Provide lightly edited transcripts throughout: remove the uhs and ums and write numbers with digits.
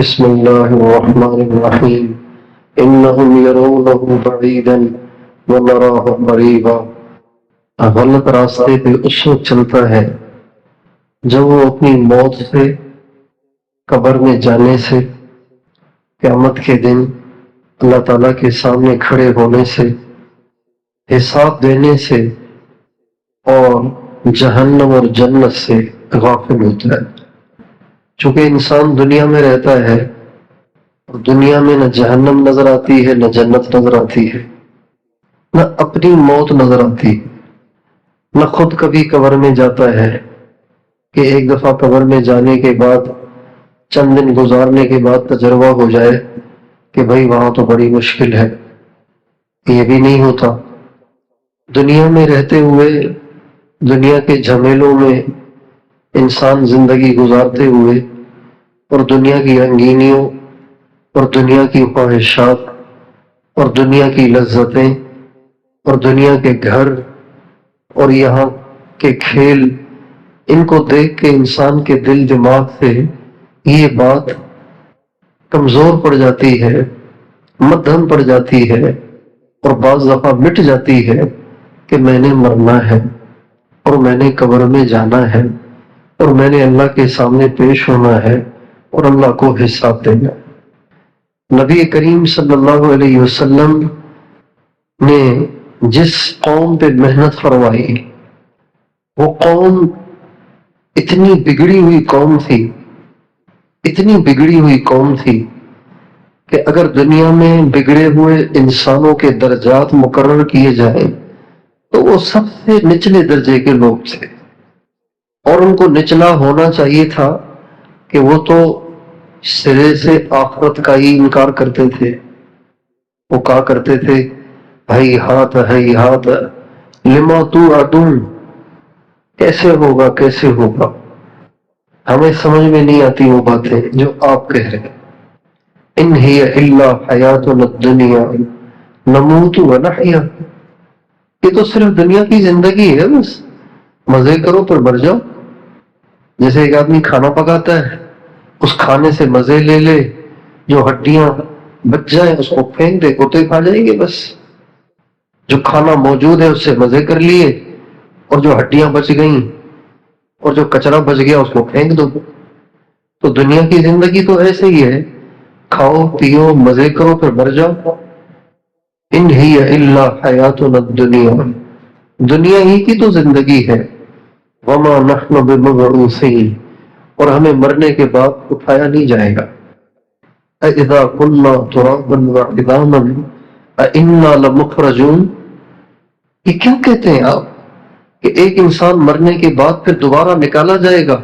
بسم اللہ الرحمن الرحیم انہم یرونہ بعیدا ونراہ قریبا۔ غلط راستے پہ اس وقت چلتا ہے جب وہ اپنی موت سے، قبر میں جانے سے، قیامت کے دن اللہ تعالیٰ کے سامنے کھڑے ہونے سے، حساب دینے سے اور جہنم اور جنت سے غافل ہوتا ہے۔ چونکہ انسان دنیا میں رہتا ہے اور دنیا میں نہ جہنم نظر آتی ہے نہ جنت نظر آتی ہے، نہ اپنی موت نظر آتی ہے، نہ خود کبھی قبر میں جاتا ہے کہ ایک دفعہ قبر میں جانے کے بعد چند دن گزارنے کے بعد تجربہ ہو جائے کہ بھئی وہاں تو بڑی مشکل ہے۔ یہ بھی نہیں ہوتا۔ دنیا میں رہتے ہوئے دنیا کے جھمیلوں میں انسان زندگی گزارتے ہوئے اور دنیا کی رنگینیوں اور دنیا کی خواہشات اور دنیا کی لذتیں اور دنیا کے گھر اور یہاں کے کھیل، ان کو دیکھ کے انسان کے دل دماغ سے یہ بات کمزور پڑ جاتی ہے، مدھم پڑ جاتی ہے اور بعض دفعہ مٹ جاتی ہے کہ میں نے مرنا ہے اور میں نے قبر میں جانا ہے اور میں نے اللہ کے سامنے پیش ہونا ہے اور اللہ کو حساب دینا۔ نبی کریم صلی اللہ علیہ وسلم نے جس قوم پہ محنت فرمائی، وہ قوم اتنی بگڑی ہوئی قوم تھی، اتنی بگڑی ہوئی قوم تھی کہ اگر دنیا میں بگڑے ہوئے انسانوں کے درجات مقرر کیے جائیں تو وہ سب سے نچلے درجے کے لوگ تھے، اور ان کو نچلا ہونا چاہیے تھا کہ وہ تو سرے سے آخرت کا ہی انکار کرتے تھے۔ وہ کہا کرتے تھے ہیہات ہیہات لما توعدون، کیسے ہوگا کیسے ہوگا، ہمیں سمجھ میں نہیں آتی وہ باتیں جو آپ کہہ رہے ہیں۔ ان ہی الا حیاتنا الدنیا نموت ونحیا، یہ تو صرف دنیا کی زندگی ہے، بس مزے کرو پھر مر جاؤ۔ جیسے ایک آدمی کھانا پکاتا ہے، اس کھانے سے مزے لے لے، جو ہڈیاں بچ جائیں اس کو پھینک دے، کتے کھا جائیں گے۔ بس جو کھانا موجود ہے اس سے مزے کر لیے، اور جو ہڈیاں بچ گئیں اور جو کچرا بچ گیا اس کو پھینک دو۔ تو دنیا کی زندگی تو ایسے ہی ہے، کھاؤ پیو مزے کرو پھر مر جاؤ۔ ان ہی الا حیاتنا الدنیا، دنیا ہی کی تو زندگی ہے۔ وما نحن بمبعوثین، اور ہمیں مرنے کے بعد اٹھایا نہیں جائے گا۔ اذا كنا ترابا وعظاما ائنا لمخرجون، یہ کیا کہتے ہیں آپ کہ ایک انسان مرنے کے بعد پھر دوبارہ نکالا جائے گا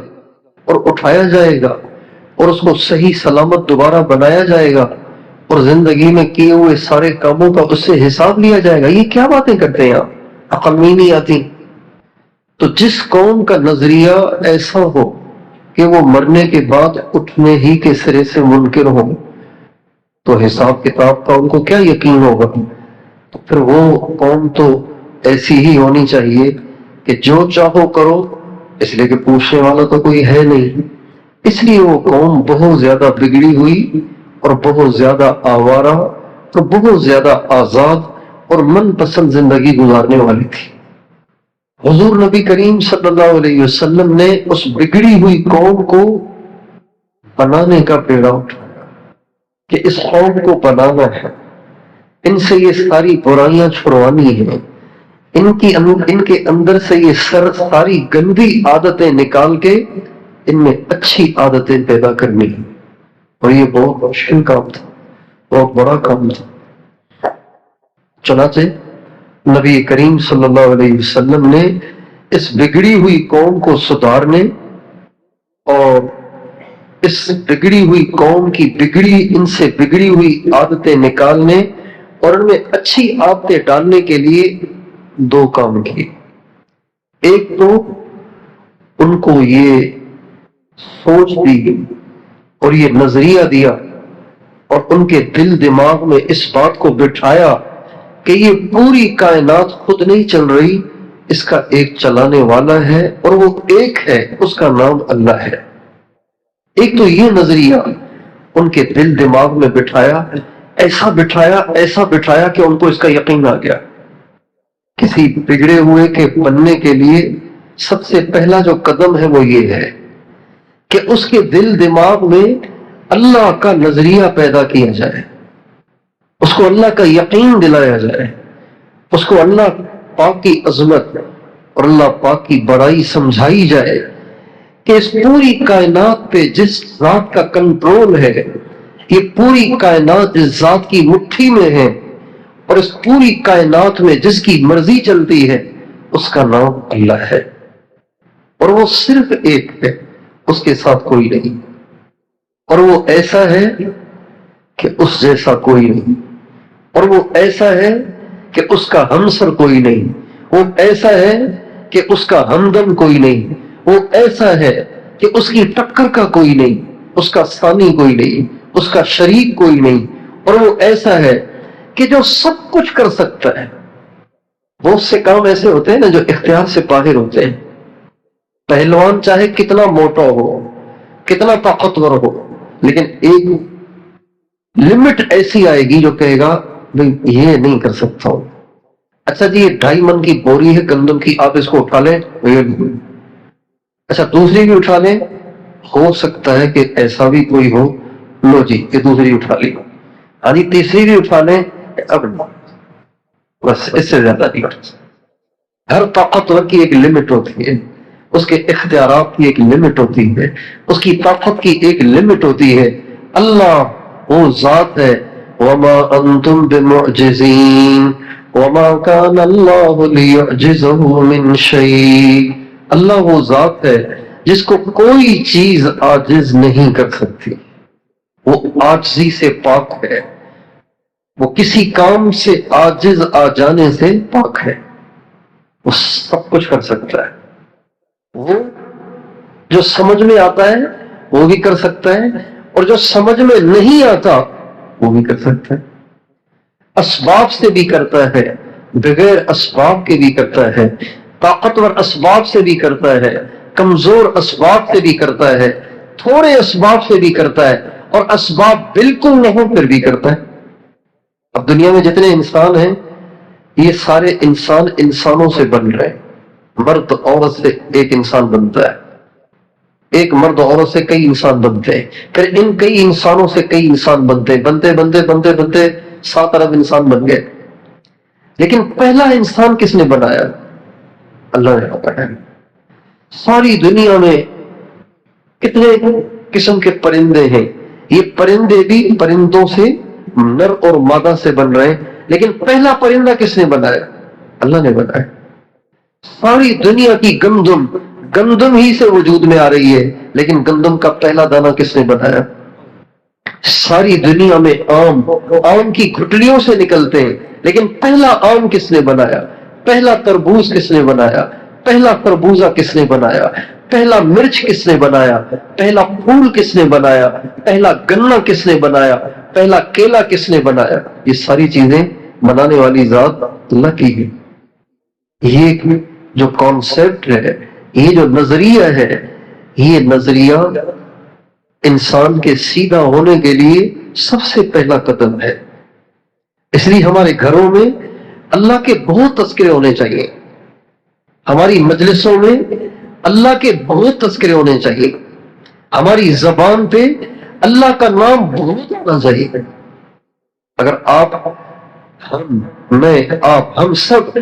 اور اٹھایا جائے گا اور اس کو صحیح سلامت دوبارہ بنایا جائے گا اور زندگی میں کیے ہوئے سارے کاموں کا اس سے حساب لیا جائے گا؟ یہ کیا باتیں کرتے ہیں آپ، عقل میں نہیں آتی۔ تو جس قوم کا نظریہ ایسا ہو کہ وہ مرنے کے بعد اٹھنے ہی کے سرے سے منکر ہو، تو حساب کتاب کا ان کو کیا یقین ہوگا؟ تو پھر وہ قوم تو ایسی ہی ہونی چاہیے کہ جو چاہو کرو، اس لیے کہ پوچھنے والا تو کوئی ہے نہیں۔ اس لیے وہ قوم بہت زیادہ بگڑی ہوئی اور بہت زیادہ آوارہ اور بہت زیادہ آزاد اور من پسند زندگی گزارنے والی تھی۔ حضور نبی کریم صلی اللہ علیہ وسلم نے اس بگڑی ہوئی قوم کو بنانے کا بیڑا اٹھایا کہ اس قوم کو بنانا ہے، ان سے یہ ساری برائیاں چھڑوانی ہیں، ان کے اندر سے یہ ساری گندی عادتیں نکال کے ان میں اچھی عادتیں پیدا کرنی ہیں۔ اور یہ بہت مشکل کام تھا، بہت بڑا کام تھا۔ چنانچہ نبی کریم صلی اللہ علیہ وسلم نے اس بگڑی ہوئی قوم کو سدھارنے اور اس بگڑی ہوئی قوم کی ان سے بگڑی ہوئی عادتیں نکالنے اور ان میں اچھی عادتیں ڈالنے کے لیے دو کام کیے۔ ایک تو ان کو یہ سوچ دی اور یہ نظریہ دیا اور ان کے دل دماغ میں اس بات کو بٹھایا کہ یہ پوری کائنات خود نہیں چل رہی، اس کا ایک چلانے والا ہے اور وہ ایک ہے، اس کا نام اللہ ہے۔ ایک تو یہ نظریہ ان کے دل دماغ میں بٹھایا، ایسا بٹھایا کہ ان کو اس کا یقین آ گیا۔ کسی بگڑے ہوئے کے بننے کے لیے سب سے پہلا جو قدم ہے وہ یہ ہے کہ اس کے دل دماغ میں اللہ کا نظریہ پیدا کیا جائے، اس کو اللہ کا یقین دلایا جائے، اس کو اللہ پاک کی عظمت اور اللہ پاک کی بڑائی سمجھائی جائے کہ اس پوری کائنات پہ جس ذات کا کنٹرول ہے، یہ پوری کائنات جس ذات کی مٹھی میں ہے، اور اس پوری کائنات میں جس کی مرضی چلتی ہے اس کا نام اللہ ہے، اور وہ صرف ایک ہے، اس کے ساتھ کوئی نہیں، اور وہ ایسا ہے کہ اس جیسا کوئی نہیں، اور وہ ایسا ہے کہ اس کا ہمسر کوئی نہیں، وہ ایسا ہے کہ اس کا ہمدم کوئی نہیں، وہ ایسا ہے کہ اس کی ٹکر کا کوئی نہیں، اس کا ثانی کوئی نہیں، اس کا شریک کوئی نہیں، اور وہ ایسا ہے کہ جو سب کچھ کر سکتا ہے۔ بہت سے کام ایسے ہوتے ہیں نا جو اختیار سے باہر ہوتے ہیں۔ پہلوان چاہے کتنا موٹا ہو، کتنا طاقتور ہو، لیکن ایک لمٹ ایسی آئے گی جو کہے گا بھئی یہ نہیں کر سکتا ہوں۔ اچھا جی یہ 2.5 من کی بوری ہے گندم کی، آپ اس کو اٹھا لیں، اچھا دوسری بھی اٹھا لیں، ہو سکتا ہے کہ ایسا بھی کوئی ہو، لو جی یہ دوسری اٹھا لی، ہاں جی تیسری بھی اٹھا لیں، اب بس اس سے زیادہ نہیں۔ ہر طاقتور کی ایک لمٹ ہوتی ہے، اس کے اختیارات کی ایک لمٹ ہوتی ہے، اس کی طاقت کی ایک لمٹ ہوتی ہے۔ اللہ وہ ذات ہے، وما انتم بمعجزین وما کان اللہ لیعجزہ من شیء۔ اللہ وہ ذات ہے جس کو کوئی چیز عاجز نہیں کر سکتی، وہ عاجزی سے پاک ہے، وہ کسی کام سے عاجز آ جانے سے پاک ہے، وہ سب کچھ کر سکتا ہے۔ وہ جو سمجھ میں آتا ہے وہ بھی کر سکتا ہے، اور جو سمجھ میں نہیں آتا وہ بھی کر سکتا ہے۔ اسباب سے بھی کرتا ہے، بغیر اسباب کے بھی کرتا ہے، طاقتور اسباب سے بھی کرتا ہے، کمزور اسباب سے بھی کرتا ہے، تھوڑے اسباب سے بھی کرتا ہے، اور اسباب بالکل نہ ہو پھر بھی کرتا ہے۔ اب دنیا میں جتنے انسان ہیں یہ سارے انسانوں سے بن رہے ہیں، مرد عورت سے ایک انسان بنتا ہے، ایک مرد عورت سے کئی انسان بنتے ہیں، پھر ان کئی انسانوں سے کئی انسان بنتے بنتے 7 ارب انسان بن گئے۔ لیکن پہلا انسان کس نے بنایا؟ اللہ نے بنایا۔ ساری دنیا میں کتنے قسم کے پرندے ہیں، یہ پرندے بھی پرندوں سے نر اور مادہ سے بن رہے ہیں، لیکن پہلا پرندہ کس نے بنایا؟ اللہ نے بنایا۔ ساری دنیا کی گندم ہی سے وجود میں آ رہی ہے، لیکن گندم کا پہلا دانہ کس نے بنایا؟ ساری دنیا میں آم کی گھٹلیوں سے نکلتے ہیں، لیکن پہلا آم کس نے بنایا؟ پہلا تربوز کس نے بنایا؟ پہلا تربوزہ کس نے بنایا؟ پہلا مرچ کس نے بنایا؟ پہلا پھول کس نے بنایا؟ پہلا گنا کس نے بنایا؟ پہلا کیلا کس نے بنایا؟ یہ ساری چیزیں بنانے والی ذات اللہ کی ہے۔ یہ جو کانسیپٹ ہے، یہ جو نظریہ ہے، یہ نظریہ انسان کے سیدھا ہونے کے لیے سب سے پہلا قدم ہے۔ اس لیے ہمارے گھروں میں اللہ کے بہت تذکرے ہونے چاہیے، ہماری مجلسوں میں اللہ کے بہت تذکرے ہونے چاہیے، ہماری زبان پہ اللہ کا نام بہت ہونا چاہیے۔ اگر ہم سب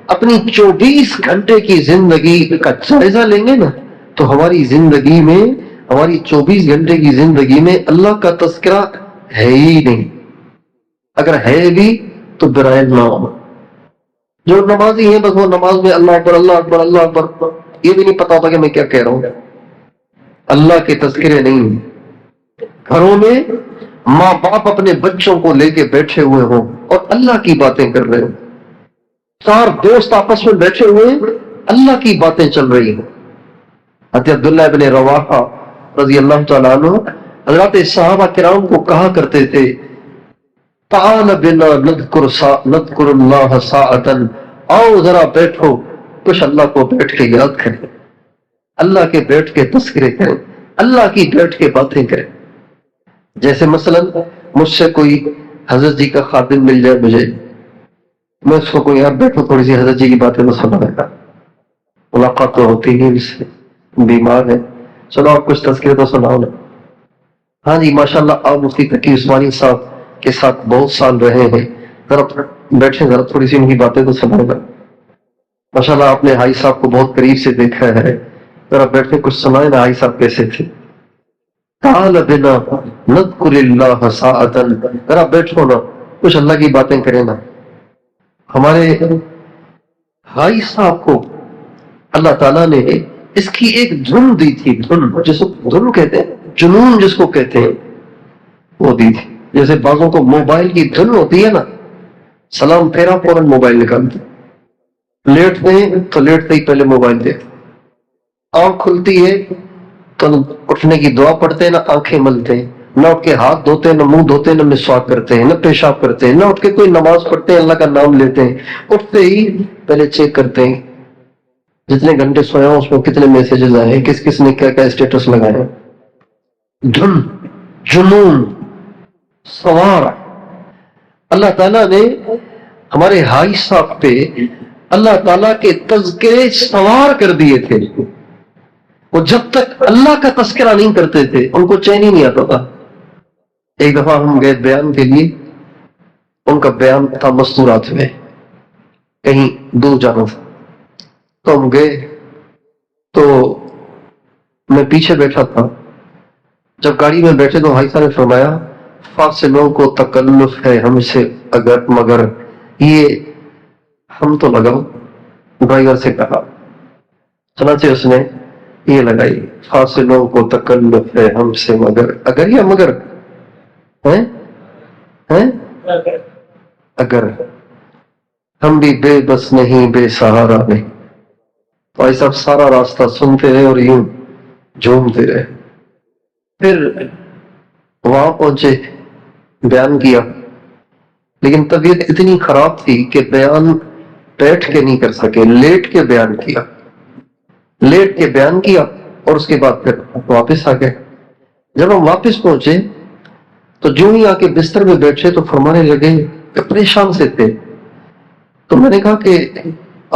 اپنی 24 گھنٹے کی زندگی کا جائزہ لیں گے نا، تو ہماری زندگی میں، ہماری 24 گھنٹے کی زندگی میں اللہ کا تذکرہ ہے ہی نہیں۔ اگر ہے بھی تو برائے نام۔ جو نمازی ہیں بس وہ نماز میں اللہ اکبر اللہ اکبر اللہ اکبر، یہ بھی نہیں پتا ہوتا کہ میں کیا کہہ رہا ہوں۔ اللہ کے تذکرے نہیں۔ گھروں میں ماں باپ اپنے بچوں کو لے کے بیٹھے ہوئے ہوں اور اللہ کی باتیں کر رہے ہوں، 4 دوست آپس میں بیٹھے ہوئے اللہ کی باتیں چل رہی ہیں۔ حضرت عبداللہ ابن رواحہ رضی اللہ تعالیٰ عنہ حضرات صحابہ کرام کو کہا کرتے تھے، تعال بنا نذکر اللہ ساعتن، آؤ ذرا بیٹھو کچھ اللہ کو بیٹھ کے یاد کریں، اللہ کے بیٹھ کے تذکرے کریں، اللہ کی بیٹھ کے باتیں کریں۔ جیسے مثلا مجھ سے کوئی حضرت جی کا خادم مل جائے مجھے، میں اس کو کوئی، یار بیٹھو تھوڑی سی حضرت جی کی باتیں تو سنا ہے، ملاقات تو ہوتی نہیں، اس سے بیمار ہے، چلو آپ کچھ تذکرے تو سناؤ نا۔ ہاں جی ماشاءاللہ آپ مفتی تقی عثمانی صاحب کے ساتھ بہت سال رہے ہیں، ذرا بیٹھے، ذرا تھوڑی سی ان کی باتیں تو سناؤ نا۔ ماشاءاللہ آپ نے حاجی صاحب کو بہت قریب سے دیکھا ہے، ذرا بیٹھے کچھ سنائے نا، حاجی صاحب کیسے تھے؟ تعال بنا نذکر اللہ ساعتن، ذرا بیٹھو نا، کچھ اللہ کی باتیں کریں نا۔ ہمارے حاجی صاحب کو اللہ تعالیٰ نے اس کی ایک دھن دی تھی، دھن جس کو دھن کہتے ہیں، جنون جس کو کہتے ہیں، وہ دی تھی۔ جیسے بعضوں کو موبائل کی دھن ہوتی ہے نا، سلام پھیرا فوراً موبائل نکالتے، لیٹتے ہیں تو لیٹتے ہی پہلے موبائل دیکھتے، آنکھ کھلتی ہے تو اٹھنے کی دعا پڑھتے ہیں، نہ آنکھیں ملتے ہیں، نہ اٹھ کے ہاتھ دھوتے ہیں، نہ منہ دھوتے ہیں، نہ مسواک کرتے ہیں، نہ پیشاب کرتے ہیں، نہ اٹھ کے کوئی نماز پڑھتے ہیں، اللہ کا نام لیتے ہیں، اٹھتے ہی پہلے چیک کرتے ہیں جتنے گھنٹے سویا ہوں اس میں کتنے میسیجز آئے ہیں، کس کس نے کیا کیا اسٹیٹس لگایا۔ دھن، جنون، سوار، اللہ تعالیٰ نے ہمارے حاجی صاحب پہ اللہ تعالیٰ کے تذکرے سوار کر دیے تھے۔ وہ جب تک اللہ کا تذکرہ نہیں کرتے تھے ان کو چین ہی نہیں آتا تھا۔ ایک دفعہ ہم گئے بیان کے لیے، ان کا بیان تھا مستورات میں، کہیں دور جانا تھا، تو ہم گئے، تو میں پیچھے بیٹھا تھا۔ جب گاڑی میں بیٹھے تو حاجی صاحب نے فرمایا فاصلوں کو تکلف ہے ہم سے اگر مگر، یہ ہم تو لگاؤ، ڈرائیور سے کہا، چنانچہ اس نے یہ لگائی، فاصلوں کو تکلف ہے ہم سے مگر، اگر یا مگر ہیں اگر ہم بھی بے بس نہیں بے سہارا نہیں۔ تو ایسا سارا راستہ سنتے رہے اور یوں جھومتے رہے۔ پھر وہاں پہنچے، بیان کیا، لیکن طبیعت اتنی خراب تھی کہ بیان بیٹھ کے نہیں کر سکے، لیٹ کے بیان کیا، لیٹ کے بیان کیا، اور اس کے بعد پھر واپس آ گئے۔ جب ہم واپس پہنچے تو جو ہی آ کے بستر میں بیٹھے تو فرمانے لگے کہ پریشان سے تھے، تو میں نے کہا کہ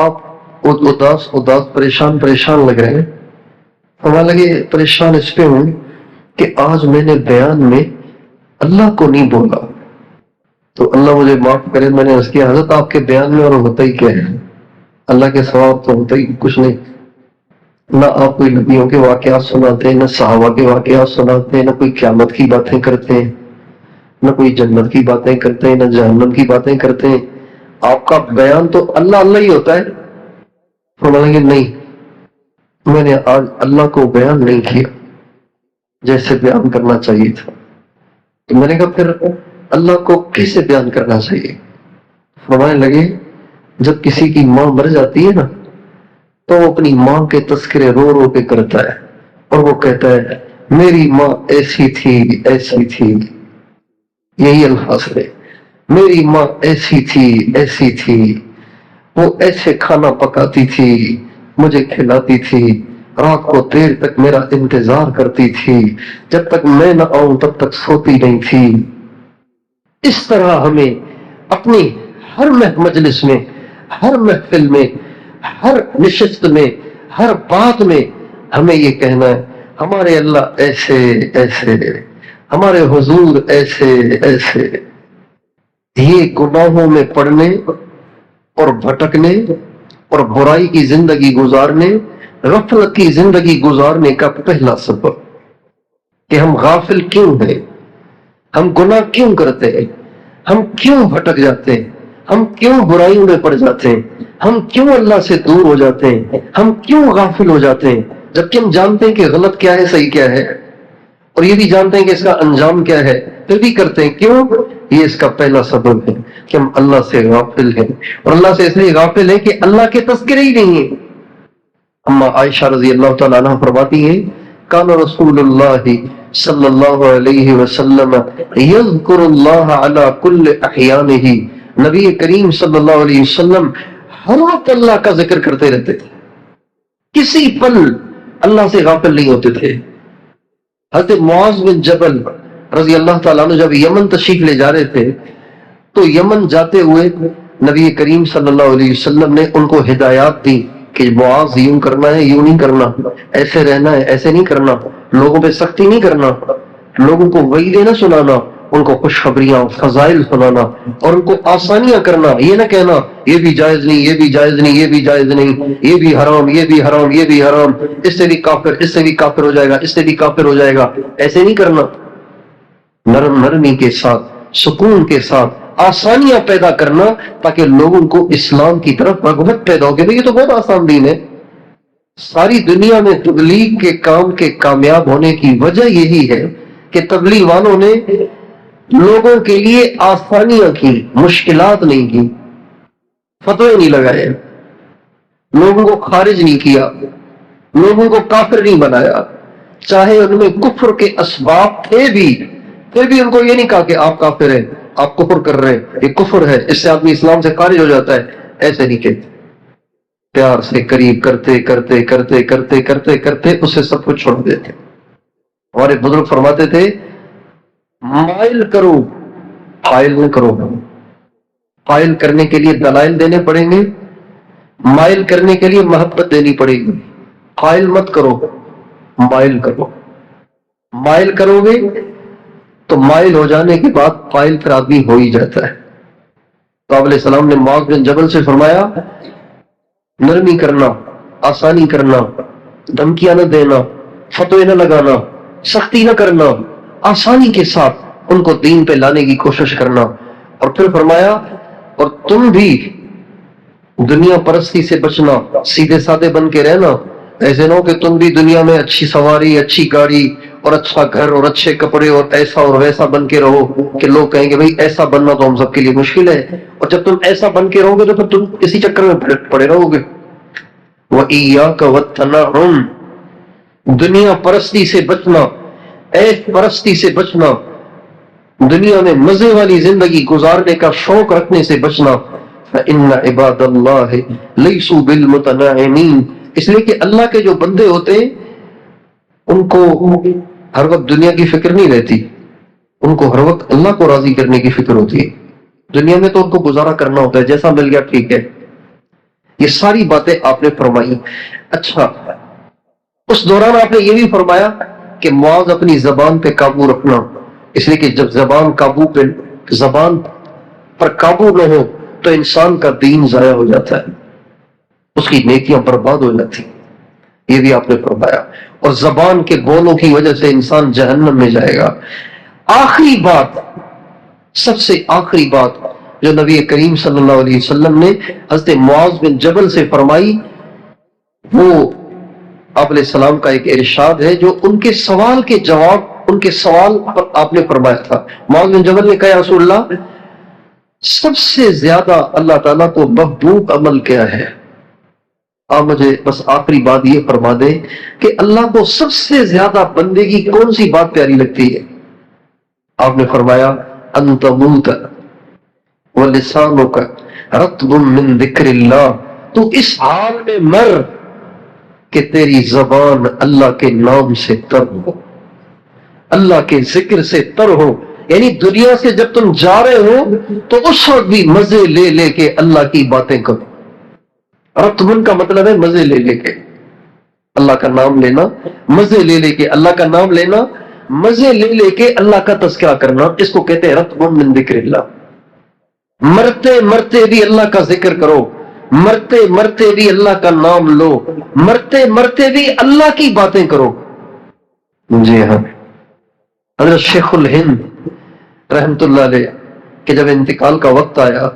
آپ اداس اداس پریشان پریشان لگ رہے ہیں۔ فرمانے لگے پریشان اس پہ ہوں کہ آج میں نے بیان میں اللہ کو نہیں بولا، تو اللہ مجھے معاف کرے، میں نے عرض کیا حضرت آپ کے بیان میں اور ہوتا ہی کیا ہے، اللہ کے ثواب تو ہوتا ہی کچھ نہیں، نہ آپ کوئی نبیوں کے واقعات سناتے ہیں، نہ صحابہ کے واقعات سناتے ہیں، نہ کوئی قیامت کی باتیں کرتے ہیں، نہ کوئی جنت کی باتیں کرتے ہیں، نہ جہنم کی باتیں کرتے ہیں، آپ کا بیان تو اللہ اللہ ہی ہوتا ہے۔ فرمائیں گے نہیں، میں نے آج اللہ کو بیان نہیں کیا جیسے بیان کرنا چاہیے تھا۔ تو میں نے کہا پھر اللہ کو کیسے بیان کرنا چاہیے؟ فرمانے لگے جب کسی کی ماں مر جاتی ہے نا تو وہ اپنی ماں کے تذکرے رو رو کے کرتا ہے، اور وہ کہتا ہے میری ماں ایسی تھی ایسی تھی، یہی الفاظ ہے، میری ماں ایسی تھی ایسی تھی، وہ ایسے کھانا پکاتی تھی، مجھے کھلاتی تھی، رات کو دیر تک میرا انتظار کرتی تھی، جب تک میں نہ آؤں تب تک سوتی نہیں تھی۔ اس طرح ہمیں اپنی ہر مجلس میں، ہر محفل میں، ہر نشست میں، ہر بات میں ہمیں یہ کہنا ہے ہمارے اللہ ایسے ایسے، ہمارے حضور ایسے ایسے۔ یہ گناہوں میں پڑنے اور بھٹکنے اور برائی کی زندگی گزارنے، غفلت کی زندگی گزارنے کا پہلا سبب کہ ہم غافل کیوں ہیں، ہم گناہ کیوں کرتے ہیں، ہم کیوں بھٹک جاتے ہیں، ہم کیوں برائیوں میں پڑ جاتے ہیں، ہم کیوں اللہ سے دور ہو جاتے ہیں، ہم کیوں غافل ہو جاتے ہیں، جبکہ ہم جانتے ہیں کہ غلط کیا ہے صحیح کیا ہے، اور یہ بھی جانتے ہیں کہ اس کا انجام کیا ہے، پھر بھی کرتے ہیں کیوں؟ یہ اس کا پہلا سبب ہے کہ ہم اللہ سے غافل ہیں، اور اللہ سے اس لیے غافل ہیں کہ اللہ کے تذکرے ہی نہیں ہیں۔ اما عائشہ رضی اللہ تعالیٰ عنہ فرماتی ہیں کان رسول اللہ صلی اللہ علیہ وسلم یذکر اللہ علی کل احیانہ، نبی کریم صلی اللہ علیہ وسلم ہر وقت اللہ کا ذکر کرتے رہتے تھے، کسی پل اللہ سے غافل نہیں ہوتے تھے۔ حضرت معاذ بن جبل رضی اللہ تعالیٰ عنہ جب یمن تشریف لے جا رہے تھے تو یمن جاتے ہوئے نبی کریم صلی اللہ علیہ وسلم نے ان کو ہدایات دی کہ معاذ یوں کرنا ہے، یوں نہیں کرنا، ایسے رہنا ہے، ایسے نہیں کرنا، لوگوں پہ سختی نہیں کرنا، لوگوں کو وعیدیں نہ سنانا، ان کو خوشخبریاں فضائل سنانا اور ان کو آسانیاں کرنا، یہ نہ کہنا یہ بھی جائز نہیں، یہ بھی جائز نہیں، یہ بھی جائز نہیں، یہ بھی حرام، یہ بھی حرام، یہ بھی حرام، اس سے بھی کافر، اس سے بھی کافر ہو جائے گا، اس سے بھی کافر ہو جائے گا، ایسے نہیں کرنا۔ نرم نرمی کے ساتھ، سکون کے ساتھ آسانیاں پیدا کرنا تاکہ لوگوں کو اسلام کی طرف رغبت پیدا ہو کہ یہ تو بہت آسان دین ہے۔ ساری دنیا میں تبلیغ کے کام کے کامیاب ہونے کی وجہ یہی ہے کہ تبلیغ والوں نے لوگوں کے لیے آسانیاں کی، مشکلات نہیں کی، فتوے نہیں لگائے، لوگوں کو خارج نہیں کیا، لوگوں کو کافر نہیں بنایا، چاہے ان میں کفر کے اسباب تھے بھی، پھر بھی ان کو یہ نہیں کہا کہ آپ کافر ہیں، آپ کفر کر رہے ہیں، یہ کفر ہے، اس سے آدمی اسلام سے خارج ہو جاتا ہے، ایسے نہیں کہتے۔ پیار سے قریب کرتے کرتے کرتے کرتے کرتے کرتے اسے سب کچھ چھوڑ دیتے۔ ہمارے بزرگ فرماتے تھے مائل کرو، قائل نہ کرو۔ قائل کرنے کے لیے دلائل دینے پڑیں گے، مائل کرنے کے لیے محبت دینی پڑے گی۔ قائل مت کرو، مائل کرو۔ مائل کرو گے تو مائل ہو جانے کے بعد قائل پھر آدمی ہو ہی جاتا ہے۔ تو آپ علیہ السلام نے معاذ بن جبل سے فرمایا نرمی کرنا، آسانی کرنا، دھمکیاں نہ دینا، فتوے نہ لگانا، سختی نہ کرنا، آسانی کے ساتھ ان کو دین پہ لانے کی کوشش کرنا۔ اور پھر فرمایا اور تم بھی دنیا پرستی سے بچنا، سیدھے سادے بن کے رہنا، ایسے نہ ہو کہ تم بھی دنیا میں اچھی سواری، اچھی گاڑی اور اچھا گھر اور اچھے کپڑے اور ایسا اور ویسا بن کے رہو کہ لوگ کہیں گے بھئی ایسا بننا تو ہم سب کے لیے مشکل ہے، اور جب تم ایسا بن کے رہو گے تو پھر تم اسی چکر میں پڑے رہو گے۔ وَإِيَّاكَ وَالتَّنَعُمْ، دنیا پرستی سے بچنا، عیش پرستی سے بچنا، دنیا میں مزے والی زندگی گزارنے کا شوق رکھنے سے بچنا۔ فَإِنَّ عِبَادَ اللَّهِ لَيْسُوا بِالْمُتَنَاعِمِينَ، اس لیے کہ اللہ کے جو بندے ہوتے ہیں ان کو ہر وقت دنیا کی فکر نہیں رہتی، ان کو ہر وقت اللہ کو راضی کرنے کی فکر ہوتی ہے۔ دنیا میں تو ان کو گزارا کرنا ہوتا ہے، جیسا مل گیا ٹھیک ہے۔ یہ ساری باتیں آپ نے فرمائی۔ اچھا، اس دوران آپ نے یہ بھی فرمایا کہ معاذ اپنی زبان پہ قابو رکھنا، اس لیے کہ جب زبان پر قابو نہ ہو تو انسان کا دین ضائع ہو جاتا ہے، اس کی نیکیاں برباد ہو جاتی، یہ بھی آپ نے فرمایا۔ اور زبان کے بولوں کی وجہ سے انسان جہنم میں جائے گا۔ آخری بات، سب سے آخری بات جو نبی کریم صلی اللہ علیہ وسلم نے حضرت معاذ بن جبل سے فرمائی، وہ آپ علیہ السلام کا ایک ارشاد ہے جو ان کے سوال کے جواب، ان کے سوال پر آپ نے فرمایا تھا۔ معاذ بن جبل نے کہا یا رسول اللہ، سب سے زیادہ اللہ تعالیٰ کو محبوب عمل کیا ہے؟ آپ مجھے بس آخری بات یہ فرما دیں کہ اللہ کو سب سے زیادہ بندے کی کون سی بات پیاری لگتی ہے؟ آپ نے فرمایا ان تموت ولسانک رطب من ذکر اللہ، تو اس حال میں مر کہ تیری زبان اللہ کے نام سے تر ہو، اللہ کے ذکر سے تر ہو۔ یعنی دنیا سے جب تم جا رہے ہو تو اس وقت بھی مزے لے لے کے اللہ کی باتیں کرو۔ رطبن کا مطلب ہے مزے لے لے کے اللہ کا نام لینا، مزے لے لے کے اللہ کا نام لینا، مزے لے لے کے اللہ کا تذکرہ کرنا، اس کو کہتے ہیں رطب من ذکر اللہ۔ مرتے مرتے بھی اللہ کا ذکر کرو، مرتے مرتے بھی اللہ کا نام لو، مرتے مرتے بھی اللہ کی باتیں کرو۔ جی ہاں، حضرت شیخ الہند رحمت اللہ علیہ کہ جب انتقال کا وقت آیا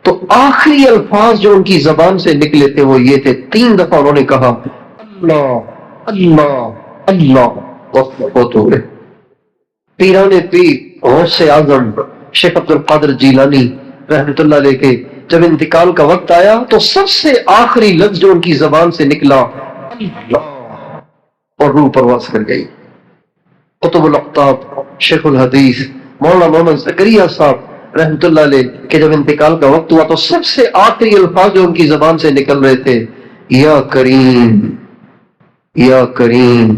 تو آخری الفاظ جو ان کی زبان سے نکلے تھے وہ یہ تھے، 3 دفعہ انہوں نے کہا اللہ اللہ اللہ، بہت ہو گئے۔ پیران پیر غوث اعظم شیخ عبد القادر جیلانی رحمت اللہ علیہ کے جب انتقال کا وقت آیا تو سب سے آخری لفظ جو ان کی زبان سے نکلا اللہ، اور روح پرواز کر گئی۔ قطب الاقطاب شیخ الحدیث مولانا محمد زکریا صاحب رحمت اللہ علیہ کہ جب انتقال کا وقت ہوا تو سب سے آخری الفاظ جو ان کی زبان سے نکل رہے تھے یا کریم یا کریم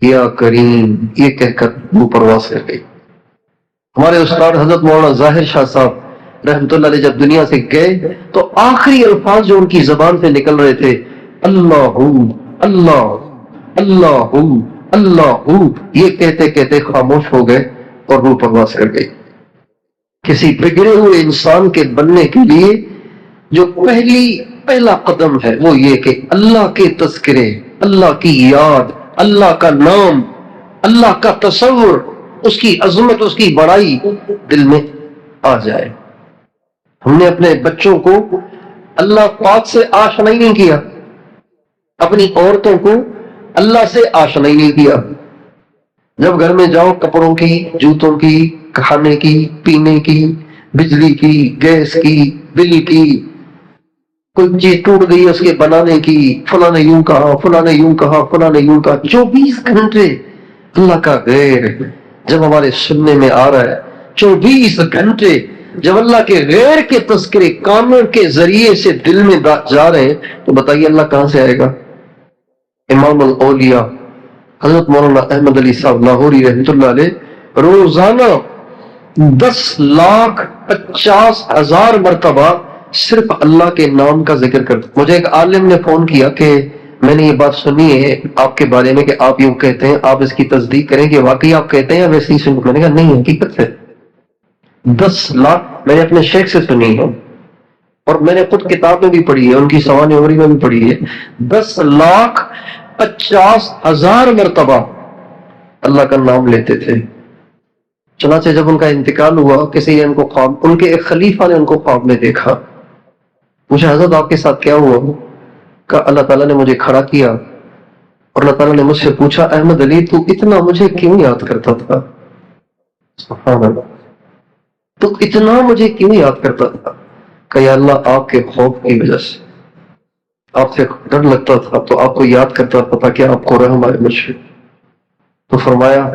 یا کریم یہ کہہ کر وہ پرواز کر گئی۔ ہمارے استاد حضرت مولانا ظاہر شاہ صاحب رحمۃ اللہ علیہ جب دنیا سے گئے تو آخری الفاظ جو ان کی زبان سے نکل رہے تھے اللہ اللہ اللہ اللہ، یہ کہتے کہتے خاموش ہو گئے اور روح پرواز کر گئی۔ کسی بگڑے ہوئے انسان کے بننے کے لیے جو پہلا قدم ہے وہ یہ کہ اللہ کے تذکرے، اللہ کی یاد، اللہ کا نام، اللہ کا تصور، اس کی عظمت، اس کی بڑائی دل میں آ جائے۔ ہم نے اپنے بچوں کو اللہ پاک سے آشنا نہیں کیا، اپنی عورتوں کو اللہ سے آشنا نہیں کیا۔ جب گھر میں جاؤ کپڑوں کی، جوتوں کی، کھانے کی، پینے کی، بجلی کی، گیس کی، بل کی، کوئی چیز ٹوٹ گئی اس کے بنانے کی، فلاں نے یوں کہا، فلاں نے یوں کہا، فلاں نے یوں کہا، 24 گھنٹے اللہ کا غیر جب ہمارے سننے میں آ رہا ہے، 24 گھنٹے جب اللہ کے غیر کے تذکرے کانوں کے ذریعے سے دل میں جا رہے ہیں تو بتائیے اللہ کہاں سے آئے گا؟ امام الاولیاء حضرت مولانا احمد علی صاحب لاہوری رحمۃ اللہ علیہ روزانہ 10,50,000 مرتبہ صرف اللہ کے نام کا ذکر کرتے۔ مجھے ایک عالم نے فون کیا کہ میں نے یہ بات سنی ہے آپ کے بارے میں کہ آپ یوں کہتے ہیں، آپ اس کی تصدیق کریں کہ واقعی آپ کہتے ہیں یا ویسے ہی سن۔ میں نے کہا نہیں، حقیقت ہے۔ 10 لاکھ میں نے اپنے شیخ سے سنی ہے اور میں نے خود کتاب میں بھی پڑھی ہے، ان کی سوانح نوری میں بھی پڑھی ہے۔ 10,50,000 مرتبہ اللہ کا نام لیتے تھے۔ چنانچہ جب ان کا انتقال ہوا، کسی نے ان کو خواب، ان کے ایک خلیفہ نے ان کو خواب میں دیکھا۔ مجھے حضرت آپ کے ساتھ کیا ہوا؟ کہ اللہ تعالیٰ نے مجھے کھڑا کیا اور اللہ تعالیٰ نے مجھ سے پوچھا احمد علی تو اتنا مجھے کیوں یاد کرتا تھا؟ سبحان اللہ، تو اتنا مجھے کیوں یاد کرتا تھا؟ کہ یا اللہ آپ کے خوف کی وجہ سے، آپ سے ڈر لگتا تھا تو آپ کو یاد کرتا تھا تاکہ آپ کو رحم آئے مجھ سے۔ تو فرمایا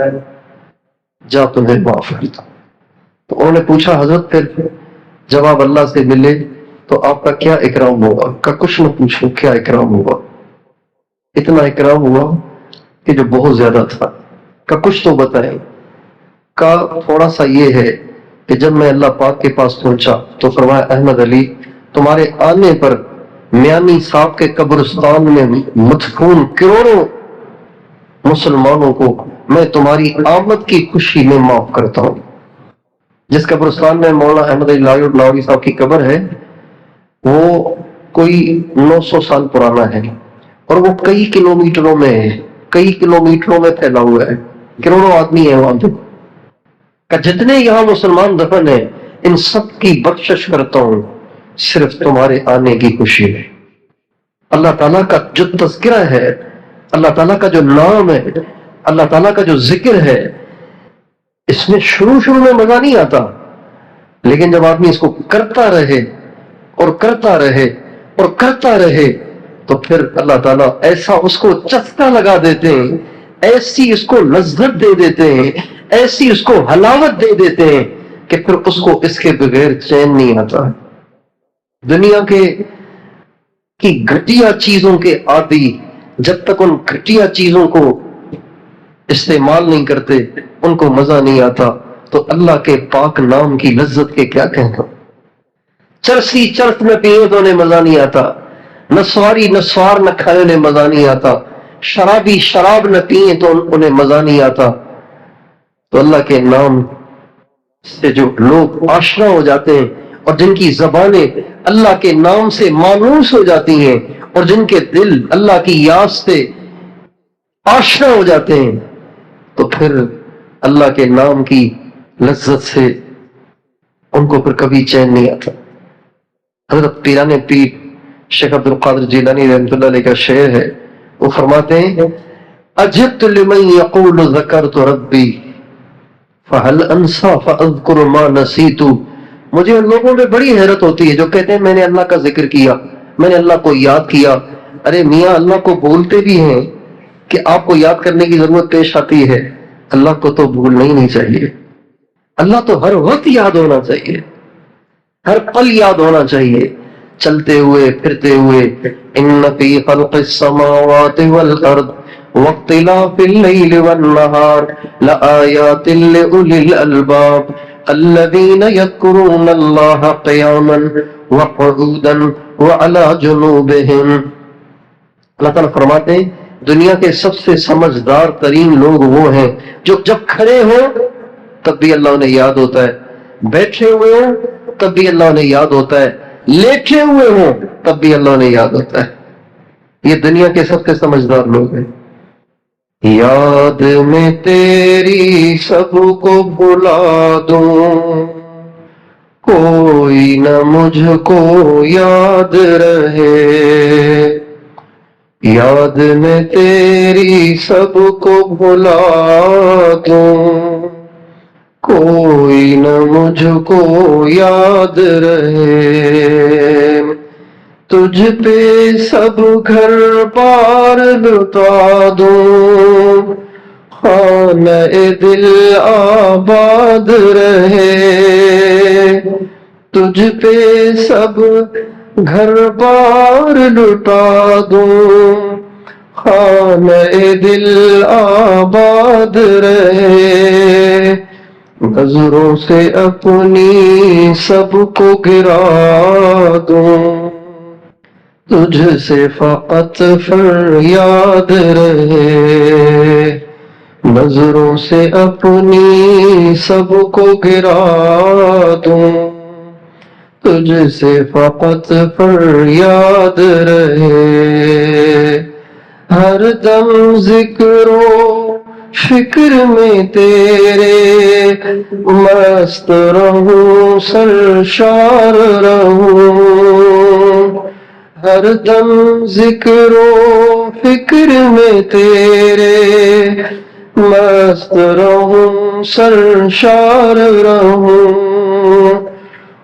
جا تمہیں معاف کرتا۔ تو انہوں نے پوچھا حضرت پھر جب آپ اللہ سے ملے تو آپ کا کیا اکرام ہوگا؟ کہ کچھ نہ پوچھو، کیا اکرام ہوا؟ اتنا اکرام ہوا کہ جو بہت زیادہ تھا۔ کہ کچھ تو بتائیں۔ کہ تھوڑا سا یہ ہے کہ جب میں اللہ پاک کے پاس پہنچا تو فرمایا احمد علی تمہارے آنے پر میانی صاحب کے قبرستان میں مدفون کروڑوں مسلمانوں کو میں تمہاری آمد کی خوشی میں معاف کرتا ہوں۔ جس قبرستان میں مولانا احمد علی لاہوری صاحب کی قبر ہے وہ کوئی 900 سال پرانا ہے اور وہ کئی کلومیٹروں میں ہے، کئی کلومیٹروں میں پھیلا ہوا ہے، کروڑوں آدمی ہیں وہاں پہ۔ کہ جتنے یہاں مسلمان دفن ہیں ان سب کی بخشش کرتا ہوں صرف تمہارے آنے کی خوشی میں۔ اللہ تعالیٰ کا جو تذکرہ ہے، اللہ تعالیٰ کا جو نام ہے، اللہ تعالیٰ کا جو ذکر ہے، اس میں شروع میں مزہ نہیں آتا، لیکن جب آدمی اس کو کرتا رہے اور کرتا رہے اور کرتا رہے تو پھر اللہ تعالیٰ ایسا اس کو چسکا لگا دیتے ہیں، ایسی اس کو لذت دے دیتے ہیں، ایسی اس کو حلاوت دے دیتے ہیں کہ پھر اس کو اس کے بغیر چین نہیں آتا۔ دنیا کی گھٹیا چیزوں کے عادی جب تک ان گھٹیا چیزوں کو استعمال نہیں کرتے ان کو مزہ نہیں آتا، تو اللہ کے پاک نام کی لذت کے کیا کہنا۔ چرسی چرس نہ پیے تو انہیں مزہ نہیں آتا، نسواری نسوار نہ کھائے انہیں مزہ نہیں آتا، شرابی شراب نہ پیے تو انہیں مزہ نہیں آتا۔ تو اللہ کے نام سے جو لوگ آشنا ہو جاتے ہیں اور جن کی زبانیں اللہ کے نام سے مانوس ہو جاتی ہیں اور جن کے دل اللہ کی یاد سے آشنا ہو جاتے ہیں تو پھر اللہ کے نام کی لذت سے ان کو پھر کبھی چین نہیں آتا۔ حضرت پیران پیر شیخ عبد القادر جیلانی رحمۃ اللہ علیہ کا شعر ہے، وہ فرماتے ہیں اجبت لمن یقول ذکرت ربی فہل انسا فاذکر ما نسیت۔ مجھے ان لوگوں میں بڑی حیرت ہوتی ہے جو کہتے ہیں میں نے اللہ کا ذکر کیا، میں نے اللہ کو یاد کیا۔ ارے میاں اللہ کو بولتے بھی ہیں کہ آپ کو یاد کرنے کی ضرورت پیش آتی ہے، اللہ کو تو بھولنا ہی نہیں چاہیے۔ اللہ تو ہر وقت یاد ہونا چاہیے، ہر پل یاد ہونا چاہیے، چلتے ہوئے پھرتے ہوئے۔ ان فی خلق السماوات والارض واختلاف الليل والنهار لآيات لأولي الألباب الذين يذكرون الله قياما وقعودا وعلى جنوبهم. اللہ تعالیٰ فرماتے ہیں دنیا کے سب سے سمجھدار ترین لوگ وہ ہیں جو جب کھڑے ہوں تب بھی اللہ انہیں یاد ہوتا ہے، بیٹھے ہوئے ہوں تب بھی اللہ انہیں یاد ہوتا ہے، لیٹے ہوئے ہوں تب بھی اللہ انہیں یاد ہوتا ہے. یہ دنیا کے سب سے سمجھدار لوگ ہیں. یاد میں تیری سب کو بھلا دوں، کوئی نہ مجھ کو یاد رہے. یاد میں تیری سب کو بھلا دوں، کوئی نہ مجھ کو یاد رہے. تجھ پہ سب گھر بار لٹا دوں، خانہ دل آباد رہے. تجھ پہ سب گھر بار لٹا دوں، خانہ دل آباد رہے. نظروں سے اپنی سب کو گرا دوں، تجھ سے فقط فریاد رہے. نظروں سے اپنی سب کو گرا دوں، تجھ سے فقط فریاد رہے. ہر دم ذکر و فکر میں تیرے مست رہوں، سرشار رہوں. ہر دم ذکر و فکر میں تیرے مست رہوں، سرشار رہوں.